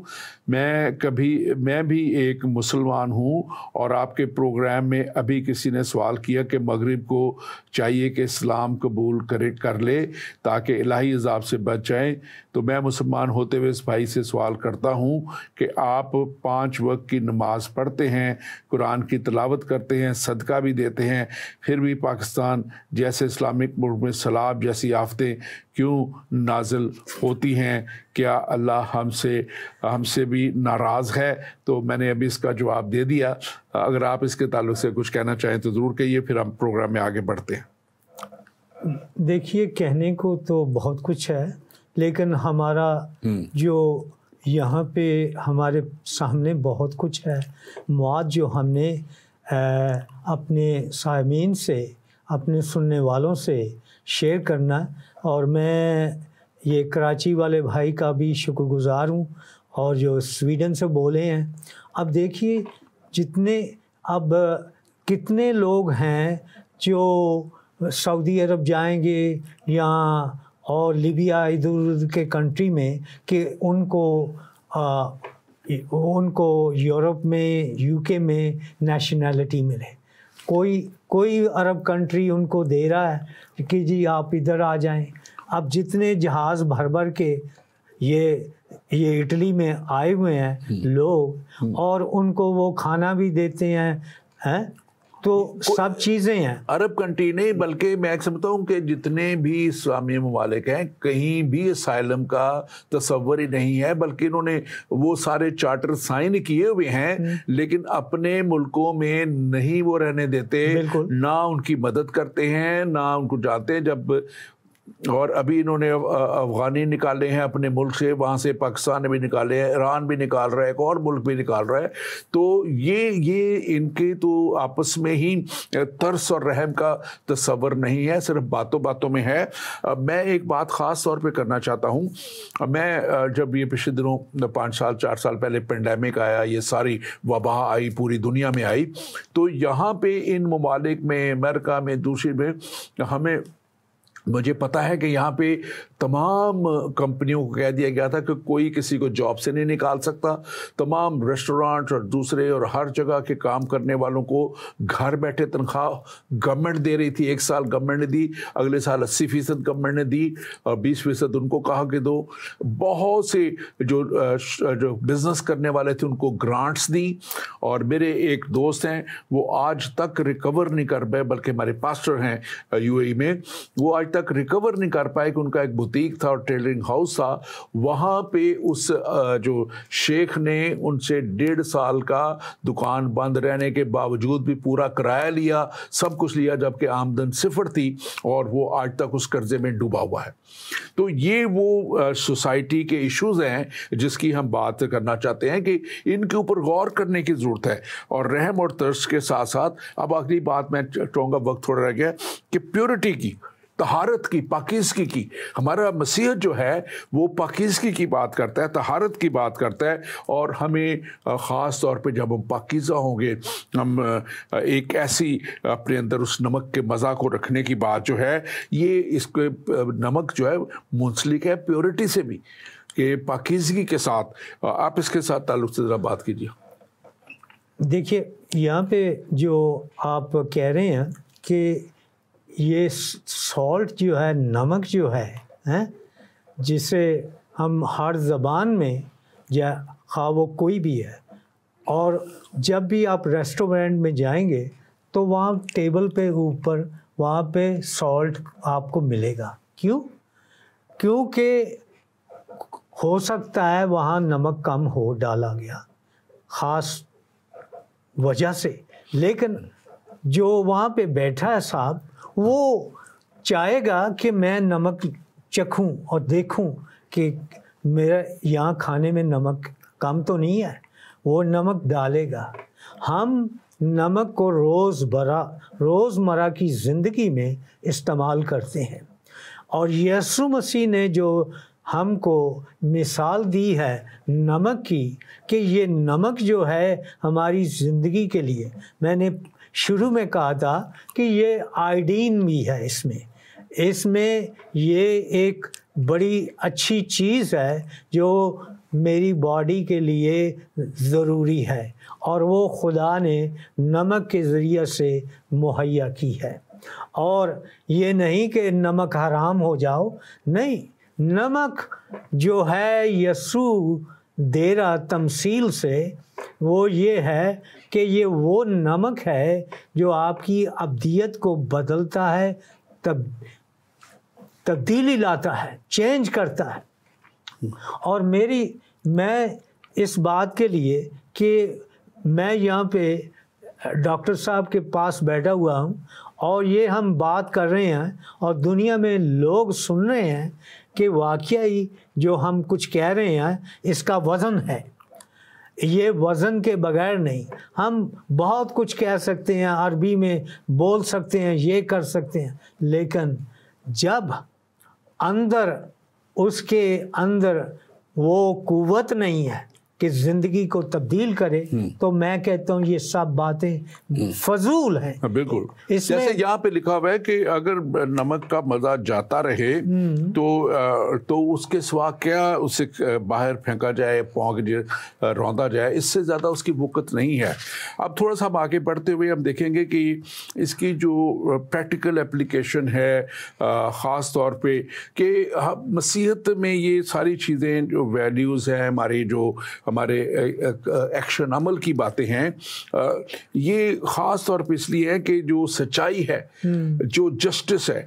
میں بھی ایک مسلمان ہوں اور آپ کے پروگرام میں ابھی کسی نے سوال کیا کہ مغرب کو چاہیے کہ اسلام قبول کر لے تاکہ الہی عذاب سے بچ جائیں. تو میں مسلمان ہوتے ہوئے اس بھائی سے سوال کرتا ہوں کہ آپ 5 وقت کی نماز پڑھتے ہیں, قرآن کی تلاوت کرتے ہیں, صدقہ بھی دیتے ہیں, پھر بھی پاکستان جیسے اسلامک ملک میں سیلاب جیسی آفتیں کیوں نازل ہوتی ہیں؟ کیا اللہ ہم سے بھی ناراض ہے؟ تو میں نے ابھی اس کا جواب دے دیا. اگر آپ اس کے تعلق سے کچھ کہنا چاہیں تو ضرور کہیے, پھر ہم پروگرام میں آگے بڑھتے ہیں. دیکھیے, کہنے کو تو بہت کچھ ہے, لیکن ہمارا جو یہاں پہ ہمارے سامنے بہت کچھ ہے. مواد جو ہم نے اپنے سامعین سے, اپنے سننے والوں سے شیئر کرنا, اور میں یہ کراچی والے بھائی کا بھی شکر گزار ہوں, اور جو سویڈن سے بولے ہیں. اب دیکھیے کتنے لوگ ہیں جو سعودی عرب جائیں گے یا اور لیبیا ادھر کے کنٹری میں کہ ان کو یورپ میں, یو کے میں نیشنلٹی ملے. کوئی عرب کنٹری ان کو دے رہا ہے کہ جی آپ ادھر آ جائیں. اب جتنے جہاز بھر کے یہ اٹلی میں آئے ہوئے ہیں لوگ, اور ان کو وہ کھانا بھی دیتے ہیں, تو سب چیزیں ہیں. عرب کنٹری نہیں, بلکہ میں سمجھتا ہوں کہ جتنے بھی اسلامی ممالک ہیں کہیں بھی اسائلم کا تصور ہی نہیں ہے, بلکہ انہوں نے وہ سارے چارٹر سائن کیے ہوئے ہیں لیکن اپنے ملکوں میں نہیں وہ رہنے دیتے, نہ ان کی مدد کرتے ہیں, نہ ان کو جانتے ہیں. جب اور ابھی انہوں نے افغانی نکالے ہیں اپنے ملک سے, وہاں سے پاکستان بھی نکالے ہیں, ایران بھی نکال رہا ہے, ایک اور ملک بھی نکال رہا ہے. تو یہ ان کے تو آپس میں ہی ترس اور رحم کا تصور نہیں ہے, صرف باتوں میں ہے. میں ایک بات خاص طور پہ کرنا چاہتا ہوں. میں جب یہ پچھلے دنوں 4 سال پہلے پینڈیمک آیا, یہ ساری وبا آئی, پوری دنیا میں آئی, تو یہاں پہ ان ممالک میں, امریکہ میں, دوسری میں, مجھے پتا ہے کہ یہاں پہ تمام کمپنیوں کو کہہ دیا گیا تھا کہ کوئی کسی کو جاب سے نہیں نکال سکتا. تمام ریسٹورانٹ اور دوسرے اور ہر جگہ کے کام کرنے والوں کو گھر بیٹھے تنخواہ گورنمنٹ دے رہی تھی. 1 سال گورنمنٹ نے دی, اگلے سال 80% گورنمنٹ نے دی, اور 20% ان کو کہا کہ دو. بہت سے جو بزنس کرنے والے تھے ان کو گرانٹس دی. اور میرے ایک دوست ہیں, وہ آج تک ریکور نہیں کر پائے, بلکہ ہمارے پاسٹر ہیں UAE میں, وہ آج تک ریکور نہیں کر پائے کہ ان کا ایک بوتیک تھا اور ٹیلرنگ ہاؤس تھا, وہاں پہ اس جو شیخ نے ان سے 1.5 سال کا دکان بند رہنے کے باوجود بھی پورا کرایہ لیا, سب کچھ لیا, جبکہ آمدن 0 تھی, اور وہ آج تک اس قرضے میں ڈوبا ہوا ہے. تو یہ وہ سوسائٹی کے ایشوز ہیں جس کی ہم بات کرنا چاہتے ہیں کہ ان کے اوپر غور کرنے کی ضرورت ہے, اور رحم اور ترس کے ساتھ ساتھ. اب آخری بات میں چاہوں گا, وقت تھوڑا رہ گیا, کہ پیورٹی کی, طہارت کی, پاکیزگی کی. ہمارا مسیحیت جو ہے وہ پاکیزگی کی بات کرتا ہے, طہارت کی بات کرتا ہے, اور ہمیں خاص طور پہ جب ہم پاکیزہ ہوں گے, ہم ایک ایسی اپنے اندر اس نمک کے مزہ کو رکھنے کی بات جو ہے, یہ اس کے نمک جو ہے منسلک ہے پیورٹی سے بھی, کہ پاکیزگی کے ساتھ. آپ اس کے ساتھ تعلق سے ذرا بات کیجیے. دیکھیے, یہاں پہ جو آپ کہہ رہے ہیں کہ یہ سالٹ جو ہے, نمک جو ہے, جسے ہم ہر زبان میں, یا خواہ وہ کوئی بھی ہے, اور جب بھی آپ ریسٹورینٹ میں جائیں گے تو وہاں ٹیبل پہ اوپر وہاں پہ سالٹ آپ کو ملے گا. کیونکہ ہو سکتا ہے وہاں نمک کم ہو ڈالا گیا خاص وجہ سے, لیکن جو وہاں پہ بیٹھا ہے صاحب, وہ چاہے گا کہ میں نمک چکھوں اور دیکھوں کہ میرا یہاں کھانے میں نمک کم تو نہیں ہے, وہ نمک ڈالے گا. ہم نمک کو روزمرہ کی زندگی میں استعمال کرتے ہیں, اور یسوع مسیح نے جو ہم کو مثال دی ہے نمک کی, کہ یہ نمک جو ہے ہماری زندگی کے لیے, میں نے شروع میں کہا تھا کہ یہ آئیڈین بھی ہے اس میں یہ ایک بڑی اچھی چیز ہے جو میری باڈی کے لیے ضروری ہے، اور وہ خدا نے نمک کے ذریعے سے مہیا کی ہے۔ اور یہ نہیں کہ نمک حرام ہو جاؤ، نہیں، نمک جو ہے یسوع دے رہا تمثیل سے، وہ یہ ہے کہ یہ وہ نمک ہے جو آپ کی ابدیت کو بدلتا ہے، تبدیلی لاتا ہے، چینج کرتا ہے۔ اور میں اس بات کے لیے کہ میں یہاں پہ ڈاکٹر صاحب کے پاس بیٹھا ہوا ہوں اور یہ ہم بات کر رہے ہیں اور دنیا میں لوگ سن رہے ہیں کہ واقعی جو ہم کچھ کہہ رہے ہیں اس کا وزن ہے، یہ وزن کے بغیر نہیں۔ ہم بہت کچھ کہہ سکتے ہیں، عربی میں بول سکتے ہیں، یہ کر سکتے ہیں، لیکن جب اس کے اندر وہ قوت نہیں ہے کہ زندگی کو تبدیل کرے، تو میں کہتا ہوں یہ سب باتیں فضول ہیں۔ بالکل، جیسے یہاں پہ لکھا ہوا ہے کہ اگر نمک کا مزہ جاتا رہے تو اس کے سوا کیا اسے باہر پھینکا جائے، روندا جائے، اس سے زیادہ اس کی وقت نہیں ہے۔ اب تھوڑا سا ہم آگے بڑھتے ہوئے ہم دیکھیں گے کہ اس کی جو پریکٹیکل اپلیکیشن ہے، خاص طور پہ کہ مسیحت میں یہ ساری چیزیں جو ویلیوز ہیں، ہمارے ایکشن عمل کی باتیں ہیں، یہ خاص طور پہ اس لیے ہے کہ جو سچائی ہے، جو جسٹس ہے،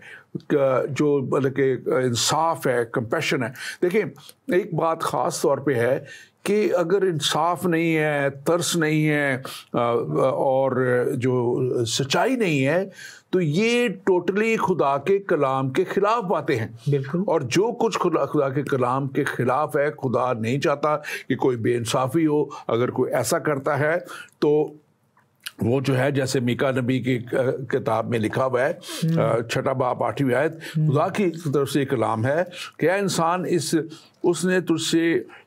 جو مطلب کہ انصاف ہے، کمپیشن ہے۔ دیکھیں، ایک بات خاص طور پہ ہے کہ اگر انصاف نہیں ہے، ترس نہیں ہے، اور جو سچائی نہیں ہے، تو یہ ٹوٹلی خدا کے کلام کے خلاف باتیں ہیں۔ بالکل، اور جو کچھ خدا کے کلام کے خلاف ہے، خدا نہیں چاہتا کہ کوئی بے انصافی ہو۔ اگر کوئی ایسا کرتا ہے تو وہ جو ہے، جیسے میکا نبی کی کتاب میں لکھا ہوا ہے 6 باب 8 آیت، خدا کی طرف سے کلام ہے کہ اے انسان، اس نے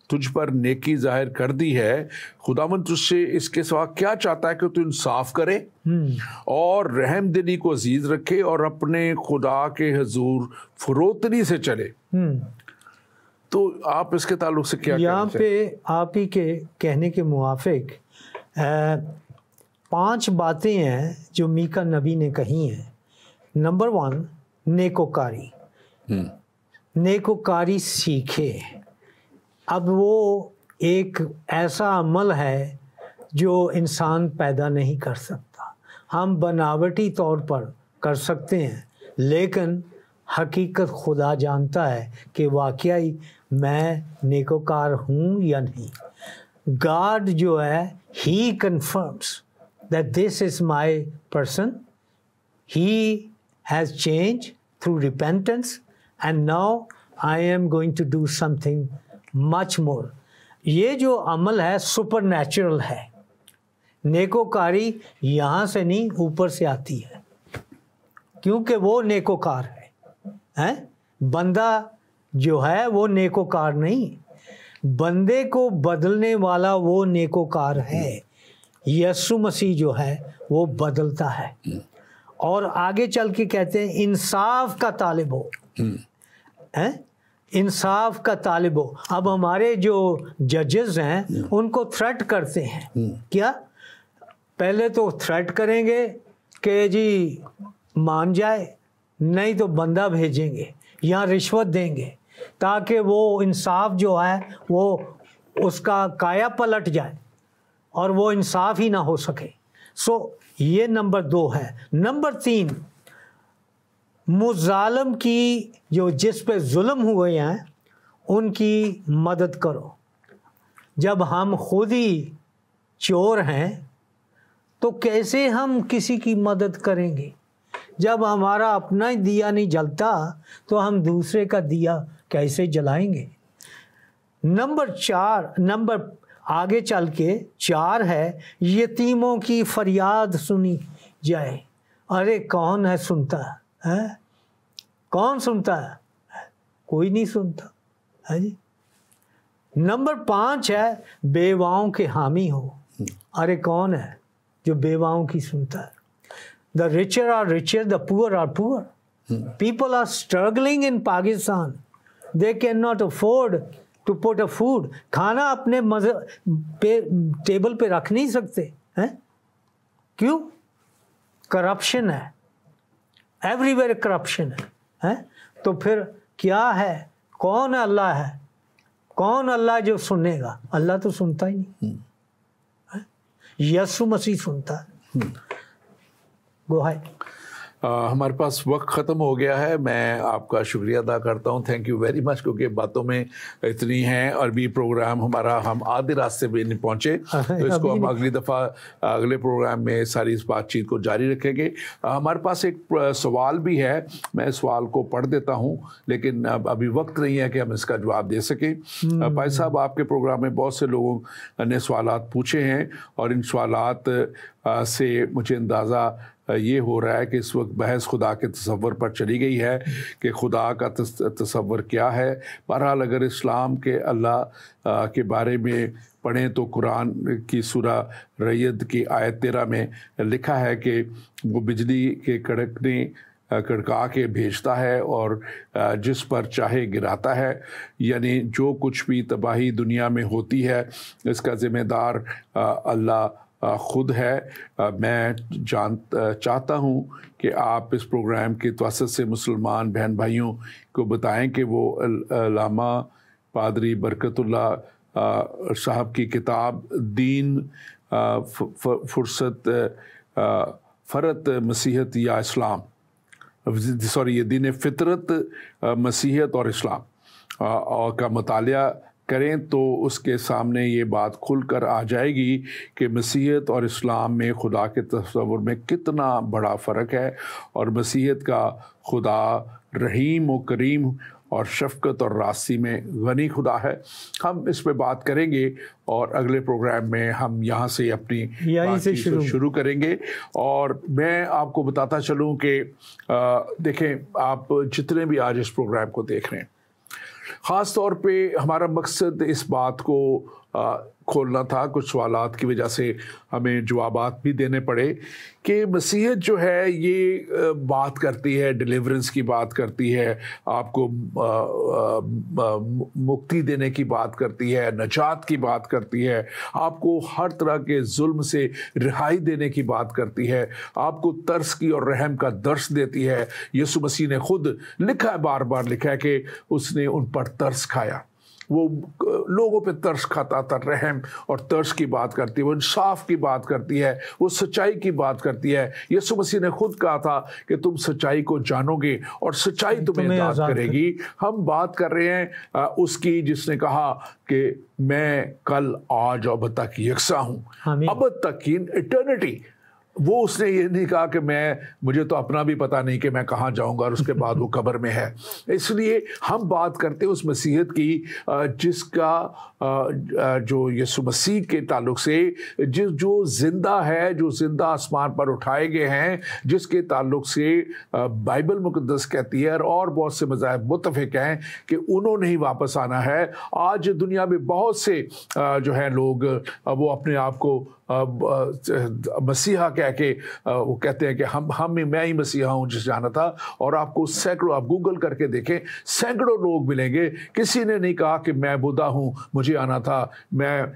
تجھ پر نیکی ظاہر کر دی ہے، خداوند تجھ سے اس کے سوا کیا چاہتا ہے کہ تو انصاف کرے اور رحم دلی کو عزیز رکھے اور اپنے خدا کے حضور فروتنی سے چلے۔ تو آپ اس کے تعلق سے کیا یہاں پہ آپ ہی کے کہنے کے موافق 5 باتیں ہیں جو میکا نبی نے کہی ہیں۔ نمبر 1، نیکوکاری۔ نیکوکاری سیکھے۔ اب وہ ایک ایسا عمل ہے جو انسان پیدا نہیں کر سکتا، ہم بناوٹی طور پر کر سکتے ہیں، لیکن حقیقت خدا جانتا ہے کہ واقعی میں نیکوکار ہوں یا نہیں۔ گاڈ جو ہے، ہی confirms that this is my person. He has changed through repentance and now I am going to do something much more. یہ جو عمل ہے سپر نیچرل ہے۔ نیکوکاری یہاں سے نہیں، اوپر سے آتی ہے، کیونکہ وہ نیکوکار ہے۔ بندہ جو ہے وہ نیکوکار نہیں، بندے کو بدلنے والا وہ نیکوکار ہے۔ یسوع مسیح جو ہے وہ بدلتا ہے، اور آگے چل کے کہتے ہیں انصاف کا طالب ہو، انصاف کا طالب ہو۔ اب ہمارے جو ججز ہیں ان کو تھریٹ کرتے ہیں، کیا پہلے تو تھریٹ کریں گے کہ جی مان جائے، نہیں تو بندہ بھیجیں گے یا رشوت دیں گے تاکہ وہ انصاف جو ہے وہ اس کا کایا پلٹ جائے اور وہ انصاف ہی نہ ہو سکے۔ یہ نمبر 2 ہے۔ نمبر 3، مظالم کی جس پہ ظلم ہوئے ہیں ان کی مدد کرو۔ جب ہم خود ہی چور ہیں تو کیسے ہم کسی کی مدد کریں گے؟ جب ہمارا اپنا ہی دیا نہیں جلتا تو ہم دوسرے کا دیا کیسے جلائیں گے؟ نمبر آگے چل کے 4 ہے، یتیموں کی فریاد سنی جائے۔ ارے کون ہے سنتا ہے؟ کون سنتا ہے؟ کوئی نہیں سنتا ہے جی۔ نمبر 5 ہے، بیواؤں کے حامی ہو۔ ارے کون ہے جو بیواؤں کی سنتا ہے؟ The richer are richer, the poor are poor. People are struggling in Pakistan. They cannot afford to put a food. کھانا اپنے ٹیبل پہ رکھ نہیں سکتے ہیں. کیوں؟ کرپشن ہے, ایوری ویئر کرپشن ہے. تو پھر کیا ہے؟ کون اللہ ہے؟ کون اللہ جو سنے گا؟ اللہ تو سنتا ہی نہیں. یسوع مسیح سنتا ہے. Go ahead. ہمارے پاس وقت ختم ہو گیا ہے. میں آپ کا شکریہ ادا کرتا ہوں. تھینک یو ویری مچ, کیونکہ باتوں میں اتنی ہیں. عربی پروگرام ہمارا ہم آدھے راستے پہ نہیں پہنچے, تو اس کو ہم اگلی دفعہ اگلے پروگرام میں ساری اس بات چیت کو جاری رکھیں گے. ہمارے پاس ایک سوال بھی ہے, میں سوال کو پڑھ دیتا ہوں, لیکن ابھی وقت نہیں ہے کہ ہم اس کا جواب دے سکیں. بھائی صاحب, آپ کے پروگرام میں بہت سے لوگوں نے سوالات پوچھے ہیں, اور ان سوالات سے مجھے اندازہ یہ ہو رہا ہے کہ اس وقت بحث خدا کے تصور پر چلی گئی ہے کہ خدا کا تصور کیا ہے. بہرحال اگر اسلام کے اللہ کے بارے میں پڑھیں تو قرآن کی سورہ رعد کی آیت 13 میں لکھا ہے کہ وہ بجلی کے کڑکا کے بھیجتا ہے اور جس پر چاہے گراتا ہے. یعنی جو کچھ بھی تباہی دنیا میں ہوتی ہے اس کا ذمہ دار اللہ خود ہے. میں چاہتا ہوں کہ آپ اس پروگرام کے توسط سے مسلمان بہن بھائیوں کو بتائیں کہ وہ علامہ پادری برکت اللہ صاحب کی کتاب دین فرت مسیحت یا اسلام, یہ دین فطرت مسیحت اور اسلام کا مطالعہ کریں تو اس کے سامنے یہ بات کھل کر آ جائے گی کہ مسیحیت اور اسلام میں خدا کے تصور میں کتنا بڑا فرق ہے, اور مسیحیت کا خدا رحیم و کریم اور شفقت اور راستی میں غنی خدا ہے. ہم اس پہ بات کریں گے, اور اگلے پروگرام میں ہم یہاں سے اپنی شروع کریں گے. اور میں آپ کو بتاتا چلوں کہ دیکھیں, آپ جتنے بھی آج اس پروگرام کو دیکھ رہے ہیں, خاص طور پہ ہمارا مقصد اس بات کو کھولنا تھا, کچھ سوالات کی وجہ سے ہمیں جوابات بھی دینے پڑے, کہ مسیحیت جو ہے یہ بات کرتی ہے, ڈیلیورنس کی بات کرتی ہے, آپ کو مکتی دینے کی بات کرتی ہے, نجات کی بات کرتی ہے, آپ کو ہر طرح کے ظلم سے رہائی دینے کی بات کرتی ہے, آپ کو ترس کی اور رحم کا درس دیتی ہے. یسوع مسیح نے خود لکھا ہے, بار بار لکھا ہے کہ اس نے ان پر ترس کھایا. وہ لوگوں پہ ترس کھاتا تھا. رحم اور ترس کی بات کرتی ہے, وہ انصاف کی بات کرتی ہے, وہ سچائی کی بات کرتی ہے. یسوع مسیح نے خود کہا تھا کہ تم سچائی کو جانو گے اور سچائی تمہیں آزاد کرے گی. ہم بات کر رہے ہیں اس کی جس نے کہا کہ میں کل آج ابد تک یکساں ہوں, ابد تک کی ایٹرنٹی. وہ اس نے یہ نہیں کہا کہ مجھے تو اپنا بھی پتہ نہیں کہ میں کہاں جاؤں گا, اور اس کے بعد وہ قبر میں ہے. اس لیے ہم بات کرتے ہیں اس مسیحیت کی جس کا جو یسوع مسیح کے تعلق سے جو زندہ ہے, جو زندہ آسمان پر اٹھائے گئے ہیں, جس کے تعلق سے بائبل مقدس کہتی ہے اور بہت سے مذاہب متفق ہیں کہ انہوں نے ہی واپس آنا ہے. آج دنیا میں بہت سے جو ہیں لوگ وہ اپنے آپ کو مسیحا کہہ کے وہ کہتے ہیں کہ میں ہی مسیحا ہوں جس جانا تھا. اور آپ کو سینکڑوں, آپ گوگل کر کے دیکھیں, سینکڑوں لوگ ملیں گے. کسی نے نہیں کہا کہ میں بدھا ہوں, مجھے آنا تھا, میں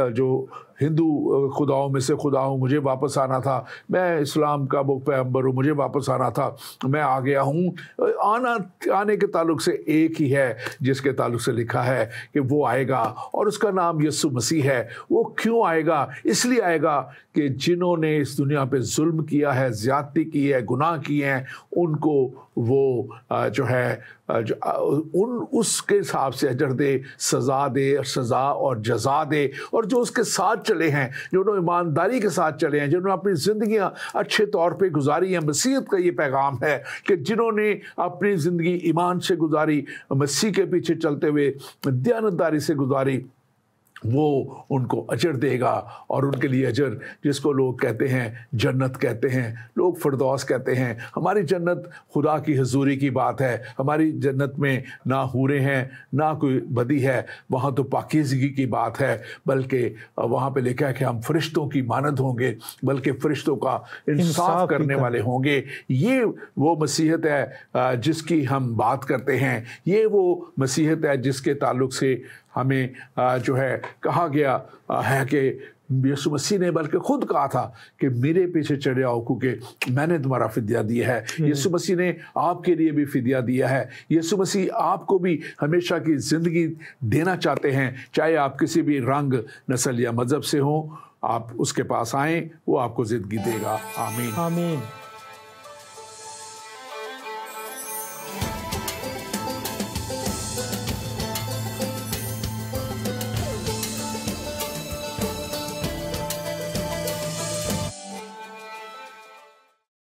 جو ہندو خداؤں میں سے خدا ہوں, مجھے واپس آنا تھا, میں اسلام کا وہ پیغمبر ہوں, مجھے واپس آنا تھا, میں آ گیا ہوں. آنے کے تعلق سے ایک ہی ہے جس کے تعلق سے لکھا ہے کہ وہ آئے گا, اور اس کا نام یسوع مسیح ہے. وہ کیوں آئے گا؟ اس لیے آئے گا کہ جنہوں نے اس دنیا پہ ظلم کیا ہے, زیادتی کی ہے, گناہ کیے ہیں, ان کو وہ جو ہے اس کے حساب سے اجر دے, سزا دے, سزا اور جزا دے. اور جو اس کے ساتھ چلے ہیں, جنہوں نے ایمانداری کے ساتھ چلے ہیں, جنہوں نے اپنی زندگیاں اچھے طور پہ گزاری ہیں. مسیحیت کا یہ پیغام ہے کہ جنہوں نے اپنی زندگی ایمان سے گزاری, مسیح کے پیچھے چلتے ہوئے دیانتداری سے گزاری, وہ ان کو اجر دے گا، اور ان کے لیے اجر جس کو لوگ کہتے ہیں جنت کہتے ہیں، لوگ فردوس کہتے ہیں۔ ہماری جنت خدا کی حضوری کی بات ہے، ہماری جنت میں نہ حوریں ہیں نہ کوئی بدی ہے، وہاں تو پاکیزگی کی بات ہے، بلکہ وہاں پہ لکھا ہے کہ ہم فرشتوں کی مانند ہوں گے، بلکہ فرشتوں کا انصاف کرنے والے ہوں گے۔ یہ وہ مسیحت ہے جس کی ہم بات کرتے ہیں، یہ وہ مسیحت ہے جس کے تعلق سے ہمیں جو ہے کہا گیا ہے کہ یسوع مسیح نے بلکہ خود کہا تھا کہ میرے پیچھے چڑھے آؤ کیونکہ میں نے تمہارا فدیہ دیا ہے۔ یسوع مسیح نے آپ کے لیے بھی فدیہ دیا ہے۔ یسوع مسیح آپ کو بھی ہمیشہ کی زندگی دینا چاہتے ہیں، چاہے آپ کسی بھی رنگ، نسل یا مذہب سے ہوں، آپ اس کے پاس آئیں، وہ آپ کو زندگی دے گا۔ آمین۔ آمین۔